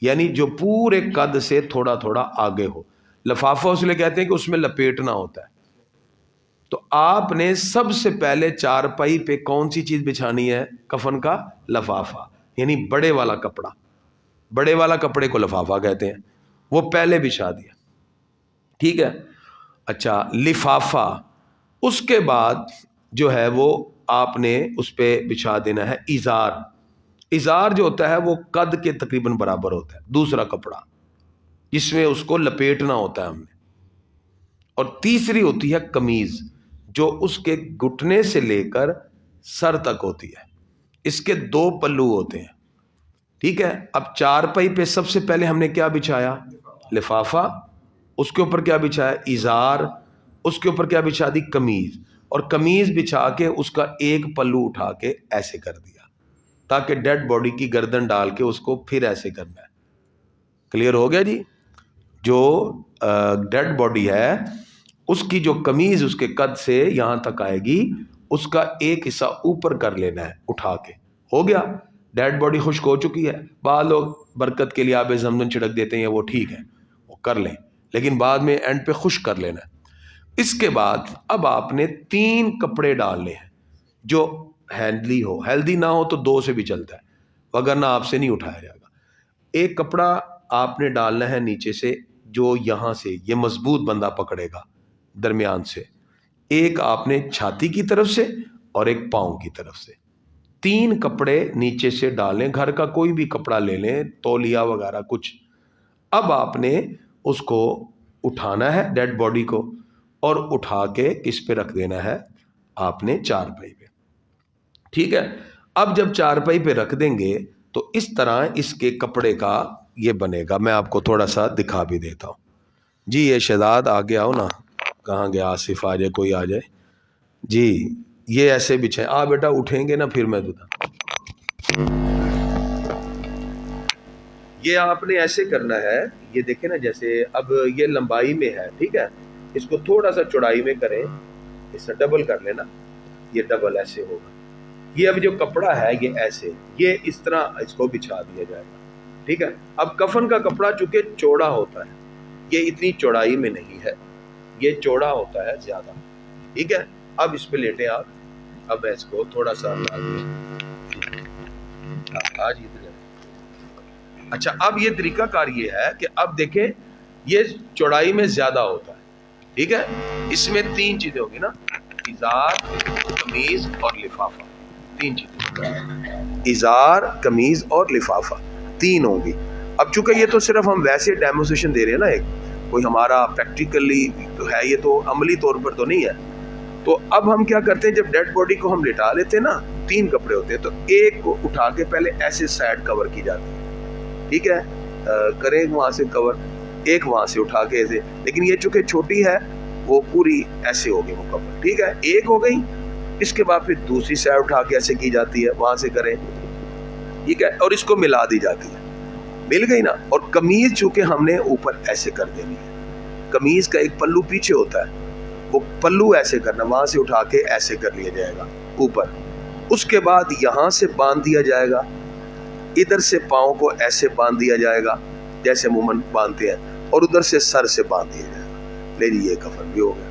یعنی جو پورے قد سے تھوڑا تھوڑا آگے ہو. لفافہ اس لیے کہتے ہیں کہ اس میں لپیٹنا ہوتا ہے. تو آپ نے سب سے پہلے چارپائی پہ کون سی چیز بچھانی ہے؟ کفن کا لفافہ، یعنی بڑے والا کپڑا. بڑے والا کپڑے کو لفافہ کہتے ہیں. وہ پہلے بچھا دیا، ٹھیک ہے. اچھا، لفافہ اس کے بعد جو ہے وہ آپ نے اس پہ بچھا دینا ہے ازار. ازار جو ہوتا ہے وہ قد کے تقریباً برابر ہوتا ہے، دوسرا کپڑا جس میں اس کو لپیٹنا ہوتا ہے ہم نے. اور تیسری ہوتی ہے قمیض، جو اس کے گھٹنے سے لے کر سر تک ہوتی ہے. اس کے 2 پلو ہوتے ہیں، ٹھیک ہے. اب چارپائی پہ سب سے پہلے ہم نے کیا بچھایا؟ لفافہ. اس کے اوپر کیا بچھایا؟ ازار. اس کے اوپر کیا بچھا دی؟ قمیض. اور قمیض بچھا کے اس کا ایک پلو اٹھا کے ایسے کر دیا، تاکہ ڈیڈ باڈی کی گردن ڈال کے اس کو پھر ایسے کرنا ہے. کلیئر ہو گیا جی؟ جو ڈیڈ باڈی ہے اس کی جو قمیض اس کے قد سے یہاں تک آئے گی، اس کا ایک حصہ اوپر کر لینا ہے اٹھا کے. ہو گیا. ڈیڈ باڈی خشک ہو چکی ہے. بعض لوگ برکت کے لیے آب زمزم چھڑک دیتے ہیں، وہ ٹھیک ہے، وہ کر لیں، لیکن بعد میں اینڈ پہ خشک کر لینا ہے. اس کے بعد اب آپ نے 3 کپڑے ڈالنے ہیں جو ہیلدی ہو. ہیلدی نہ ہو تو 2 سے بھی چلتا ہے، وگرنہ آپ سے نہیں اٹھایا جائے گا. ایک کپڑا آپ نے ڈالنا ہے نیچے سے، جو یہاں سے یہ مضبوط بندہ پکڑے گا درمیان سے. ایک آپ نے چھاتی کی طرف سے اور ایک پاؤں کی طرف سے. 3 کپڑے نیچے سے ڈالیں، گھر کا کوئی بھی کپڑا لے لیں، تولیہ وغیرہ کچھ. اب آپ نے اس کو اٹھانا ہے ڈیڈ باڈی کو، اور اٹھا کے کس پہ رکھ دینا ہے؟ آپ نے چارپائی پہ. ٹھیک ہے. اب جب چارپائی پہ رکھ دیں گے تو اس طرح اس کے کپڑے کا یہ بنے گا. میں آپ کو تھوڑا سا دکھا بھی دیتا ہوں. جی یہ شہزاد آگے آؤ نا. کہاں گیا؟ آصف آ جائے، کوئی آ جائے. جی یہ ایسے بچھائیں. بیٹا اٹھیں گے نا پھر میں بتا. یہ آپ نے ایسے کرنا ہے. یہ دیکھیں نا، جیسے اب یہ لمبائی میں ہے، ٹھیک ہے. اس کو تھوڑا سا چوڑائی میں کریں، اس سے ڈبل کر لینا. یہ ڈبل ایسے ہوگا. یہ اب جو کپڑا ہے یہ ایسے، یہ اس طرح اس کو بچھا دیا جائے گا، ٹھیک ہے. اب کفن کا کپڑا چونکہ چوڑا ہوتا ہے، یہ اتنی چوڑائی میں نہیں ہے، یہ چوڑا ہوتا ہے زیادہ، ٹھیک ہے. اب اس پہ لیٹیں آپ. اب اس کو تھوڑا سا آج اچھا. اب یہ طریقہ کار یہ ہے کہ اب دیکھیں یہ چوڑائی میں زیادہ ہوتا ہے، ٹھیک ہے. اس میں 3 چیزیں ہوگی نا، ازار، قمیض اور لفافہ. 3 چیزیں، ازار، قمیض اور لفافہ، 3 ہوں گی. اب چونکہ یہ تو صرف ہم ویسے ڈیمونسٹریشن دے رہے ہیں نا، ایک کوئی ہمارا پریکٹیکلی تو ہے، یہ تو عملی طور پر تو نہیں ہے. تو اب ہم کیا کرتے ہیں، جب ڈیڈ باڈی کو ہم لٹا لیتے ہیں نا، 3 کپڑے ہوتے ہیں، تو ایک کو اٹھا کے پہلے ایسے سائڈ کور کی جاتی ہے، ٹھیک ہے. کریں وہاں سے کور، ایک وہاں سے اٹھا کے ایسے. لیکن یہ چونکہ چھوٹی ہے وہ پوری ایسے ہوگی مکمل، ٹھیک ہے. ایک ہو گئی. اس کے بعد پھر دوسری سائڈ اٹھا کے ایسے کی جاتی ہے، وہاں سے کریں، ٹھیک ہے. اور اس کو ملا دی جاتی ہے. مل گئی نا. اور قمیض چونکہ ہم نے اوپر ایسے کر دینی ہے. قمیض کا ایک پلو پیچھے ہوتا ہے، وہ پلو ایسے کرنا، وہاں سے اٹھا کے ایسے کر لیا جائے گا اوپر. اس کے بعد یہاں سے باندھ دیا جائے گا، ادھر سے پاؤں کو ایسے باندھ دیا جائے گا جیسے مومن باندھتے ہیں، اور ادھر سے سر سے باندھ دیا جائے گا. لے جی یہ کفن بھی ہو گیا.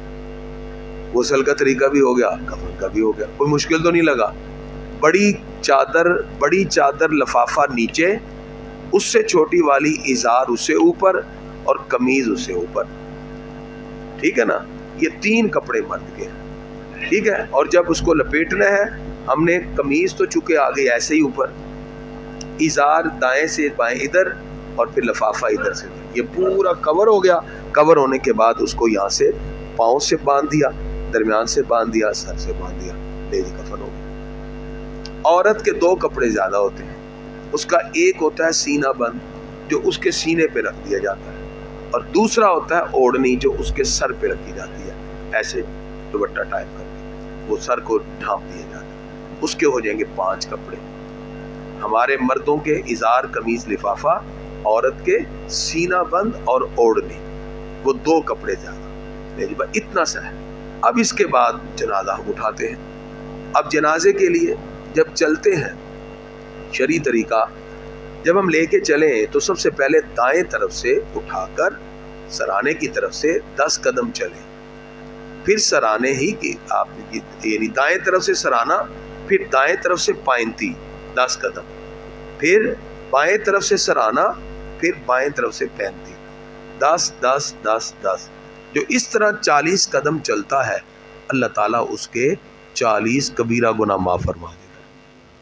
غسل کا طریقہ بھی ہو گیا، کفن کا بھی ہو گیا. کوئی مشکل تو نہیں لگا. بڑی چادر لفافہ نیچے، اس سے چھوٹی والی ازار اس سے اوپر، اور قمیض اس سے اوپر، ٹھیک ہے نا. یہ 3 کپڑے مرد کے، ٹھیک ہے. اور جب اس کو لپیٹنا ہے، ہم نے قمیض تو چکے آگے ایسے ہی اوپر، ازار دائیں سے بائیں ادھر، اور پھر لفافہ ادھر سے. یہ پورا کور ہو گیا. کور ہونے کے بعد اس کو یہاں سے پاؤں سے باندھ دیا، درمیان سے باندھ دیا، سر سے باندھ دیا. لے جی کفن ہو گیا. عورت کے 2 کپڑے زیادہ ہوتے ہیں. اس کا ایک ہوتا ہے سینہ بند، جو اس کے سینے پہ رکھ دیا جاتا ہے، اور دوسرا ہوتا ہے اوڑھنی، جو اس کے سر پہ رکھی جاتی ہے، ایسے دوپٹہ ٹائپ کر کے وہ سر کو ڈھانپ دیا جاتا ہے. اس کے ہو جائیں گے 5 کپڑے. ہمارے مردوں کے ازار، قمیض، لفافہ، عورت کے سینہ بند اور اوڑھنی، وہ 2 کپڑے زیادہ. اتنا سا ہے. اب اس کے بعد جنازہ ہم اٹھاتے ہیں. اب جنازے کے لیے جب چلتے ہیں شرعی طریقہ، جب ہم لے کے چلیں تو سب سے پہلے دائیں طرف سے اٹھا کر سرانے کی طرف سے 10 قدم چلیں، پھر سرانے ہی کی آپ یعنی دائیں طرف سے سرانا، پھر دائیں طرف سے پائنتی 10 قدم، پھر بائیں طرف سے سرانا، پھر بائیں طرف سے پینتی 10 10 10 10. جو اس طرح 40 قدم چلتا ہے اللہ تعالیٰ اس کے 40 کبیرہ گناہ معاف فرما دیتا ہے.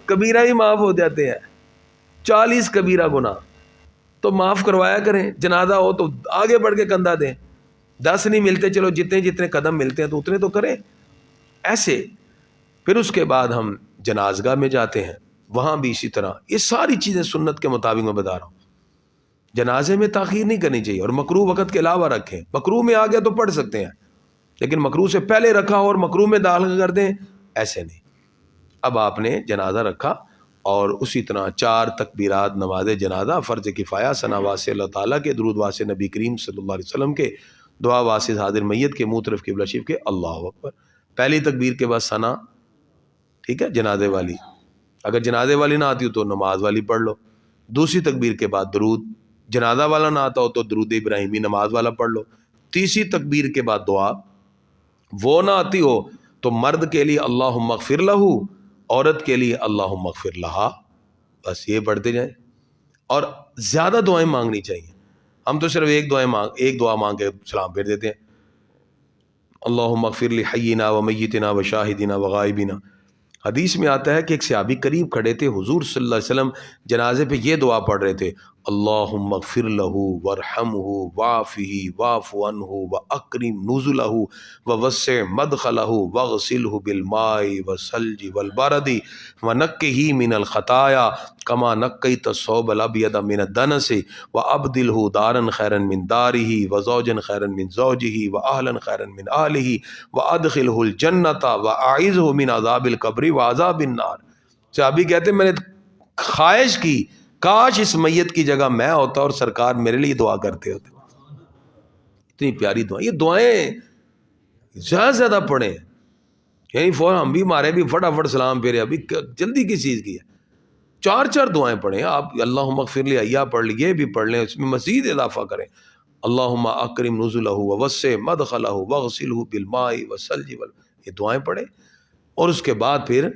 کبیرہ ہی معاف ہو جاتے ہیں، 40 کبیرہ گناہ تو معاف کروایا کریں. جنازہ ہو تو آگے بڑھ کے کندھا دیں، 10 نہیں ملتے چلو جتنے جتنے قدم ملتے ہیں تو اتنے تو کریں ایسے. پھر اس کے بعد ہم جنازگاہ میں جاتے ہیں، وہاں بھی اسی طرح. یہ ساری چیزیں سنت کے مطابق میں بتا رہا ہوں. جنازے میں تاخیر نہیں کرنی چاہیے اور مکروہ وقت کے علاوہ رکھیں. مکروہ میں آ گیا تو پڑھ سکتے ہیں، لیکن مکروہ سے پہلے رکھا اور مکروہ میں داخل کر دیں ایسے نہیں. اب آپ نے جنازہ رکھا اور اسی طرح 4 تکبیرات نماز جنازہ، فرض کفایہ، ثنا واسع اللہ تعالیٰ کے، درود واسع نبی کریم صلی اللہ علیہ وسلم کے، دعا واسع حاضر میت کے، منہ طرف قبلہ شریف کے، اللہ اکبر. پہلی تکبیر کے بعد ثنا، ٹھیک ہے، جنازے والی. اگر جنازے والی نہ آتی ہو تو نماز والی پڑھ لو. دوسری تکبیر کے بعد درود، جنازہ والا نہ آتا ہو تو درود ابراہیمی نماز والا پڑھ لو. تیسری تکبیر کے بعد دعا، وہ نہ آتی ہو تو مرد کے لیے اللہم اغفر لہ، عورت کے لیے اللہم اغفر لہا، بس یہ پڑھتے جائیں. اور زیادہ دعائیں مانگنی چاہیے. ہم تو صرف ایک دعا مانگ کے سلام پھیر دیتے ہیں، اللہم اغفر لحینا و میتنا و شاہدنا و غائبنا. حدیث میں آتا ہے کہ ایک صحابی قریب کھڑے تھے، حضور صلی اللہ علیہ وسلم جنازے پہ یہ دعا پڑھ رہے تھے، اللہم اغفر لہ وارحمہ وعافہ واعف عنہ واکرم نزلہ ووسع مدخلہ واغسلہ بالماء والثلج والبرد ونقہ من الخطایا کما نقیت الثوب الابیض من الدنس وابدلہ دارا خیرا من دارہ وزوجا خیرا من زوجہ واہلا خیرا من اہلہ وادخلہ الجنۃ واعذہ من عذاب القبر وعذاب النار. صحابی کہتے ہیں میں نے خواہش کی کاش اس میت کی جگہ میں ہوتا اور سرکار میرے لیے دعا کرتے ہوتے. اتنی پیاری دعا. یہ دعائیں زیادہ سے زیادہ پڑھیں، یعنی فوراً ہم بھی مارے بھی فٹافٹ سلام پھیرے، ابھی جلدی کس چیز کی ہے. 4 دعائیں پڑھیں آپ. اللہم اغفر لی یا پڑھ لی، یہ بھی پڑھ لیں، اس میں مزید اضافہ کریں، اللہم اکرم نزلہ ووسع مدخلہ واغسلہ بالماء والثلج یہ دعائیں پڑھیں. اور اس کے بعد پھر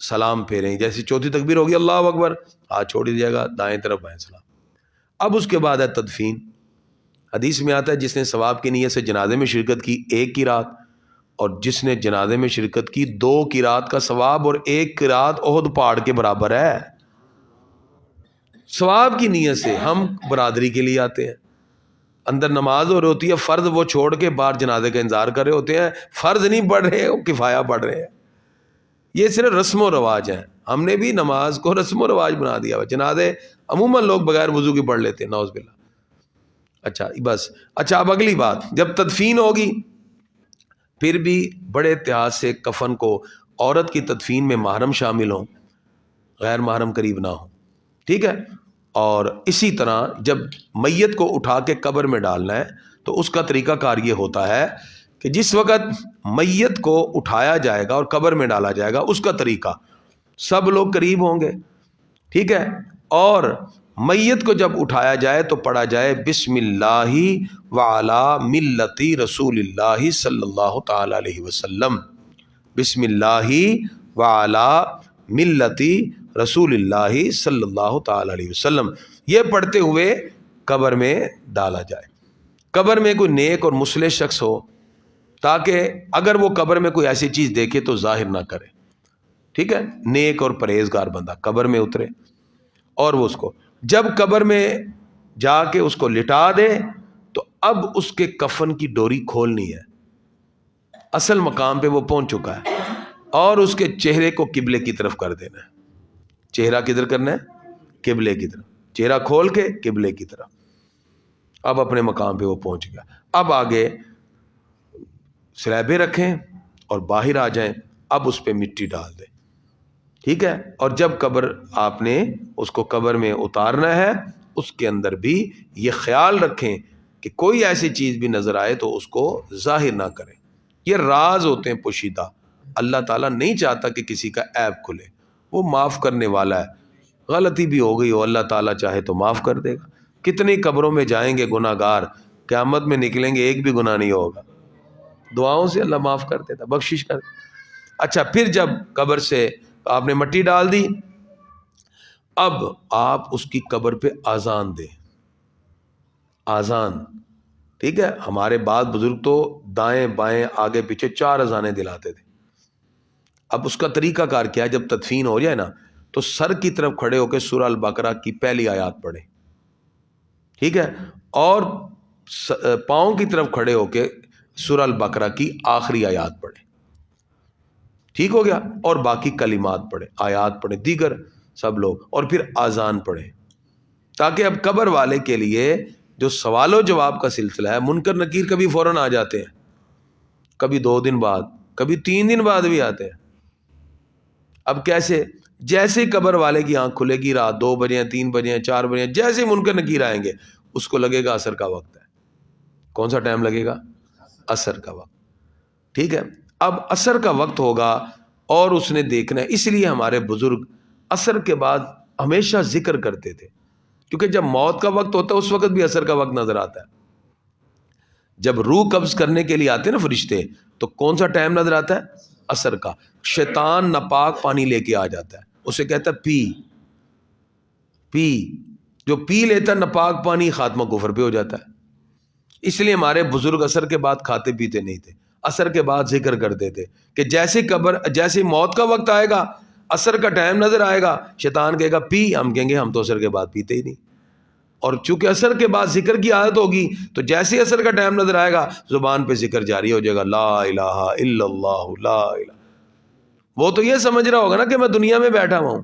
سلام پھیریں. جیسے چوتھی تکبیر ہوگی اللہ اکبر، ہاتھ چھوڑ دیجیے گا، دائیں طرف بائیں سلام. اب اس کے بعد ہے تدفین. حدیث میں آتا ہے جس نے ثواب کی نیت سے جنازے میں شرکت کی 1 قرات، اور جس نے جنازے میں شرکت کی 2 قرات کا ثواب، اور 1 قرات احد پہاڑ کے برابر ہے. ثواب کی نیت سے ہم برادری کے لیے آتے ہیں، اندر نماز ہو رہی ہوتی ہے، فرض وہ چھوڑ کے باہر جنازے کا انتظار کر رہے ہوتے ہیں. فرض نہیں پڑھ رہے، وہ کفایہ پڑھ رہے ہیں. یہ صرف رسم و رواج ہیں. ہم نے بھی نماز کو رسم و رواج بنا دیا ہوا. جنازے عموماً لوگ بغیر وضو کی پڑھ لیتے ہیں، نعوذ باللہ. اچھا بس. اچھا اب اگلی بات، جب تدفین ہوگی پھر بھی بڑے احتیاط سے کفن کو، عورت کی تدفین میں محرم شامل ہوں، غیر محرم قریب نہ ہوں، ٹھیک ہے. اور اسی طرح جب میت کو اٹھا کے قبر میں ڈالنا ہے تو اس کا طریقہ کار یہ ہوتا ہے کہ جس وقت میت کو اٹھایا جائے گا اور قبر میں ڈالا جائے گا اس کا طریقہ، سب لوگ قریب ہوں گے، ٹھیک ہے. اور میت کو جب اٹھایا جائے تو پڑھا جائے بسم اللہ وعلی ملت رسول اللہ صلی اللہ تعالی علیہ وسلم. بسم اللہ وعلی ملت رسول اللہ صلی اللہ تعالی علیہ وسلم، یہ پڑھتے ہوئے قبر میں ڈالا جائے. قبر میں کوئی نیک اور مصلح شخص ہو تاکہ اگر وہ قبر میں کوئی ایسی چیز دیکھے تو ظاہر نہ کرے، ٹھیک ہے. نیک اور پرہیزگار بندہ قبر میں اترے اور وہ اس کو جب قبر میں جا کے اس کو لٹا دے تو اب اس کے کفن کی ڈوری کھولنی ہے. اصل مقام پہ وہ پہنچ چکا ہے، اور اس کے چہرے کو قبلے کی طرف کر دینا ہے. چہرہ کدھر کرنا ہے؟ قبلے کی طرف. چہرہ کھول کے قبلے کی طرف. اب اپنے مقام پہ وہ پہنچ گیا. اب آگے سلیبیں رکھیں اور باہر آ جائیں. اب اس پہ مٹی ڈال دیں، ٹھیک ہے. اور جب قبر آپ نے اس کو قبر میں اتارنا ہے اس کے اندر بھی یہ خیال رکھیں کہ کوئی ایسی چیز بھی نظر آئے تو اس کو ظاہر نہ کریں. یہ راز ہوتے ہیں پوشیدہ. اللہ تعالیٰ نہیں چاہتا کہ کسی کا عیب کھلے. وہ معاف کرنے والا ہے. غلطی بھی ہو گئی ہو اللہ تعالیٰ چاہے تو معاف کر دے گا. کتنی قبروں میں جائیں گے گناہ گار, قیامت میں نکلیں گے ایک بھی گناہ نہیں ہوگا. دعاؤں سے اللہ معاف کر دیتا, بخشش کر. اچھا, پھر جب قبر سے آپ نے مٹی ڈال دی, اب آپ اس کی قبر پہ آذان دیں. آذان, ٹھیک ہے. ہمارے بعد بزرگ تو دائیں بائیں آگے پیچھے 4 اذانیں دلاتے تھے. اب اس کا طریقہ کار کیا ہے, جب تدفین ہو جائے نا تو سر کی طرف کھڑے ہو کے سورہ البقرہ کی پہلی آیات پڑھیں, ٹھیک ہے, اور پاؤں کی طرف کھڑے ہو کے سورہ البقرہ کی آخری آیات پڑھیں. ٹھیک ہو گیا. اور باقی کلمات پڑھیں, آیات پڑھیں دیگر سب لوگ, اور پھر آذان پڑھیں, تاکہ اب قبر والے کے لیے جو سوال و جواب کا سلسلہ ہے, منکر نکیر کبھی فوراً آ جاتے ہیں, کبھی 2 دن بعد, کبھی 3 دن بعد بھی آتے ہیں. اب کیسے؟ جیسے قبر والے کی آنکھ کھلے گی, رات 2 بجے 3 بجے 4 بجے, جیسے منکر نکیر آئیں گے اس کو لگے گا عصر کا وقت ہے. کون سا ٹائم لگے گا؟ عصر کا وقت. ٹھیک ہے. اب عصر کا وقت ہوگا اور اس نے دیکھنا ہے. اس لیے ہمارے بزرگ عصر کے بعد ہمیشہ ذکر کرتے تھے, کیونکہ جب موت کا وقت ہوتا ہے اس وقت بھی عصر کا وقت نظر آتا ہے. جب روح قبض کرنے کے لیے آتے ہیں نا فرشتے, تو کون سا ٹائم نظر آتا ہے؟ عصر کا. شیطان ناپاک پانی لے کے آ جاتا ہے, اسے کہتا ہے پی. جو پی لیتا ہے ناپاک پانی, خاتمہ کفر پہ ہو جاتا ہے. اس لیے ہمارے بزرگ عصر کے بعد کھاتے پیتے نہیں تھے, عصر کے بعد ذکر کرتے تھے کہ جیسے موت کا وقت آئے گا, عصر کا ٹائم نظر آئے گا, شیطان کہے گا پی, ہم کہیں گے ہم تو عصر کے بعد پیتے ہی نہیں. اور چونکہ عصر کے بعد ذکر کی عادت ہوگی تو جیسے عصر کا ٹائم نظر آئے گا زبان پہ ذکر جاری ہو جائے گا, لا الہ الا اللہ لا الہ. وہ تو یہ سمجھ رہا ہوگا نا کہ میں دنیا میں بیٹھا ہوا ہوں.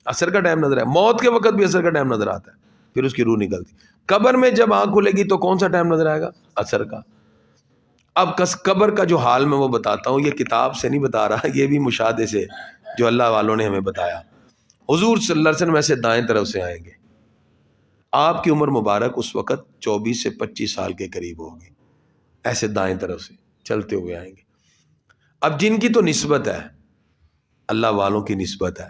عصر کا ٹائم نظر آئے, موت کے وقت بھی عصر کا ٹائم نظر آتا ہے, پھر اس کی روح نکلتی. قبر میں جب آنکھ کھلے گی تو کون سا ٹائم نظر آئے گا؟ عصر کا. اب قبر کا جو حال میں وہ بتاتا ہوں, یہ کتاب سے نہیں بتا رہا, یہ بھی مشاہدے سے جو اللہ والوں نے ہمیں بتایا. حضور صلی اللہ علیہ وسلم ایسے دائیں طرف سے آئیں گے. آپ کی عمر مبارک اس وقت 24 سے 25 سال کے قریب ہوگی. ایسے دائیں طرف سے چلتے ہوئے آئیں گے. اب جن کی تو نسبت ہے, اللہ والوں کی نسبت ہے,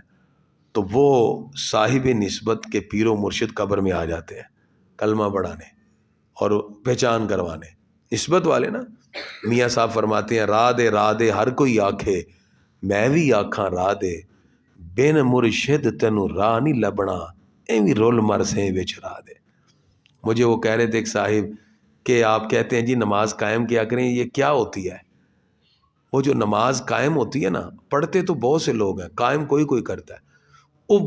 تو وہ صاحب نسبت کے پیر و مرشد قبر میں آ جاتے ہیں کلمہ پڑھانے اور پہچان کروانے. نسبت والے نا, میاں صاحب فرماتے ہیں راہ دے ہر کوئی آکھے, میں بھی آکھاں راہ دے, بن مرشد تینوں راہ نہیں لبنا, ایویں رول مر سے وچ راہ دے. مجھے وہ کہہ رہے تھے ایک صاحب کہ آپ کہتے ہیں جی نماز قائم کیا کریں, یہ کیا ہوتی ہے؟ وہ جو نماز قائم ہوتی ہے نا, پڑھتے تو بہت سے لوگ ہیں, قائم کوئی کرتا ہے.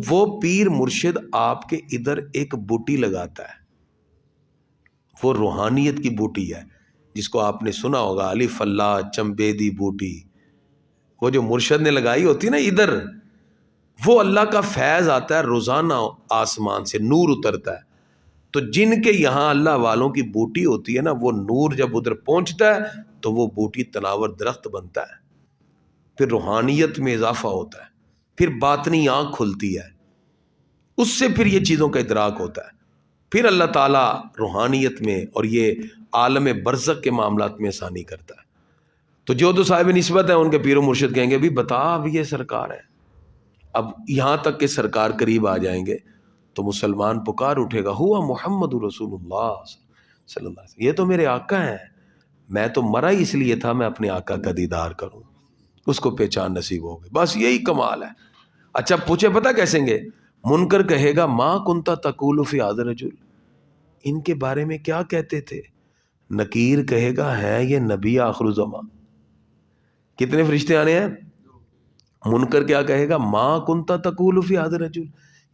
وہ پیر مرشد آپ کے ادھر ایک بوٹی لگاتا ہے, وہ روحانیت کی بوٹی ہے جس کو آپ نے سنا ہوگا, الف اللہ چمبے دی بوٹی. وہ جو مرشد نے لگائی ہوتی ہے نا ادھر, وہ اللہ کا فیض آتا ہے روزانہ, آسمان سے نور اترتا ہے. تو جن کے یہاں اللہ والوں کی بوٹی ہوتی ہے نا, وہ نور جب ادھر پہنچتا ہے تو وہ بوٹی تناور درخت بنتا ہے, پھر روحانیت میں اضافہ ہوتا ہے, پھر باطنی آنکھ کھلتی ہے, اس سے پھر یہ چیزوں کا ادراک ہوتا ہے, پھر اللہ تعالیٰ روحانیت میں اور یہ عالم برزخ کے معاملات میں آسانی کرتا ہے. تو جو صاحب نسبت ہے ان کے پیر و مرشد کہیں گے بھی بتا اب یہ سرکار ہے. اب یہاں تک کہ سرکار قریب آ جائیں گے تو مسلمان پکار اٹھے گا, ہوا محمد رسول اللہ صلی اللہ علیہ وسلم, یہ تو میرے آقا ہیں, میں تو مرا ہی اس لیے تھا میں اپنے آقا کا دیدار کروں. اس کو پہچان نصیب ہو گئی, بس یہی کمال ہے. اچھا پوچھے پتہ کیسیں گے؟ منکر کہے گا ما کنتا تقول فی ھذا الرجل, ان کے بارے میں کیا کہتے تھے؟ نکیر کہے گا ہے یہ نبی آخر الزمان. کتنے فرشتے آنے ہیں؟ منکر کیا کہے گا؟ ما کنتا تقول فی ھذا الرجل,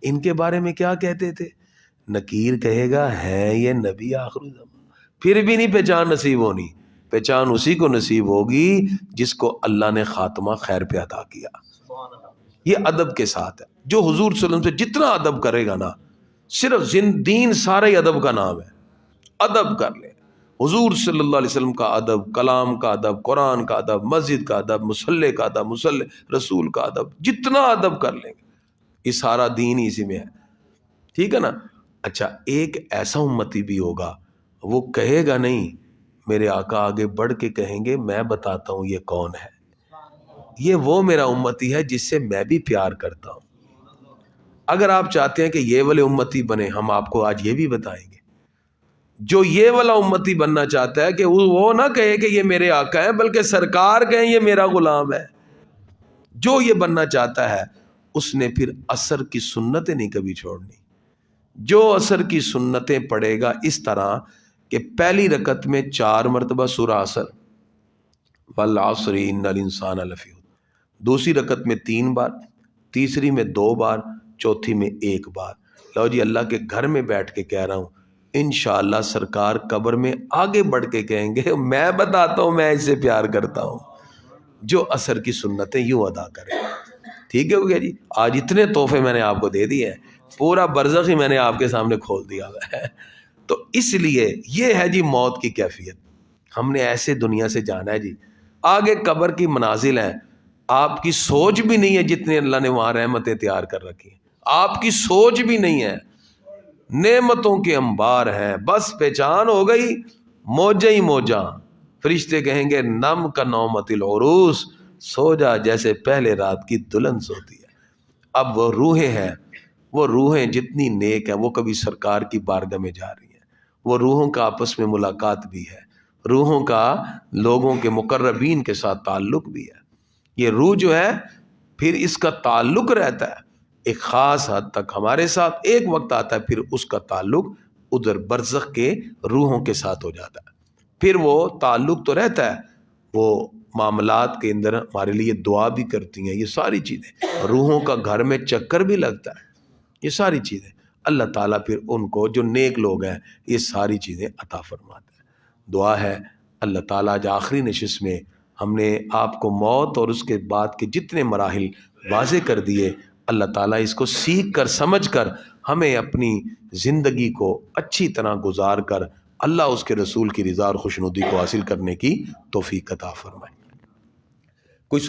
ان کے بارے میں کیا کہتے تھے؟ نکیر کہے گا ہے یہ نبی آخر الزمان. پھر بھی نہیں پہچان نصیب ہونی. پہچان اسی کو نصیب ہوگی جس کو اللہ نے خاتمہ خیر پہ عطا کیا. یہ ادب کے ساتھ ہے. جو حضور صلی اللہ علیہ وسلم سے جتنا ادب کرے گا نا, صرف دین سارا ہی ادب کا نام ہے. ادب کر لے, حضور صلی اللہ علیہ وسلم کا ادب, کلام کا ادب, قرآن کا ادب, مسجد کا ادب, مصلی کا ادب, مصلی رسول کا ادب, جتنا ادب کر لیں گے یہ سارا دین ہی اسی میں ہے. ٹھیک ہے نا. اچھا ایک ایسا امتی بھی ہوگا وہ کہے گا نہیں میرے آقا آگے بڑھ کے کہیں گے میں بتاتا ہوں یہ کون ہے، یہ وہ میرا امتی ہے جس سے میں بھی پیار کرتا ہوں۔ اگر آپ چاہتے ہیں کہ یہ والے امتی بنے، ہم آپ کو آج یہ بھی بتائیں گے۔ جو یہ والا امتی بننا چاہتا ہے کہ وہ نہ کہے کہ یہ میرے آقا ہے، بلکہ سرکار کہیں یہ میرا غلام ہے، جو یہ بننا چاہتا ہے اس نے پھر عصر کی سنتیں نہیں کبھی چھوڑنی۔ جو عصر کی سنتیں پڑھے گا اس طرح کہ پہلی رکعت میں 4 مرتبہ سورہ عصر، والعصر ان الانسان لفی خسر، دوسری رکعت میں 3 بار، تیسری میں 2 بار، چوتھی میں 1 بار۔ لو جی، اللہ کے گھر میں بیٹھ کے کہہ رہا ہوں، انشاءاللہ سرکار قبر میں آگے بڑھ کے کہیں گے میں بتاتا ہوں میں اس سے پیار کرتا ہوں، جو عصر کی سنتیں یوں ادا کرے۔ ٹھیک ہے ہو گیا جی؟ آج اتنے تحفے میں نے آپ کو دے دیے ہیں، پورا برزخ ہی میں نے آپ کے سامنے کھول دیا ہے۔ تو اس لیے یہ ہے جی موت کی کیفیت، ہم نے ایسے دنیا سے جانا ہے جی۔ آگے قبر کی منازل ہیں، آپ کی سوچ بھی نہیں ہے جتنے اللہ نے وہاں رحمتیں تیار کر رکھی ہیں، آپ کی سوچ بھی نہیں ہے، نعمتوں کے انبار ہیں، بس پہچان ہو گئی موجیں ہی موجاں۔ فرشتے کہیں گے نم کا نومت العروس، سو جا جیسے پہلے رات کی دلہن سوتی ہے۔ اب وہ روحیں ہیں، وہ روحیں جتنی نیک ہیں وہ کبھی سرکار کی بارگاہ میں جا رہی ہیں، وہ روحوں کا آپس میں ملاقات بھی ہے، روحوں کا لوگوں کے مقربین کے ساتھ تعلق بھی ہے۔ یہ روح جو ہے پھر اس کا تعلق رہتا ہے ایک خاص حد تک ہمارے ساتھ، ایک وقت آتا ہے پھر اس کا تعلق ادھر برزخ کے روحوں کے ساتھ ہو جاتا ہے۔ پھر وہ تعلق تو رہتا ہے، وہ معاملات کے اندر ہمارے لیے دعا بھی کرتی ہیں، یہ ساری چیزیں، روحوں کا گھر میں چکر بھی لگتا ہے، یہ ساری چیزیں اللہ تعالیٰ پھر ان کو جو نیک لوگ ہیں یہ ساری چیزیں عطا فرماتے ہیں۔ دعا ہے اللہ تعالیٰ آج آخری نشست میں ہم نے آپ کو موت اور اس کے بعد کے جتنے مراحل واضح کر دیے، اللہ تعالیٰ اس کو سیکھ کر سمجھ کر ہمیں اپنی زندگی کو اچھی طرح گزار کر اللہ اس کے رسول کی رضا اور خوشنودی کو حاصل کرنے کی توفیق عطا فرمائے۔ کوئی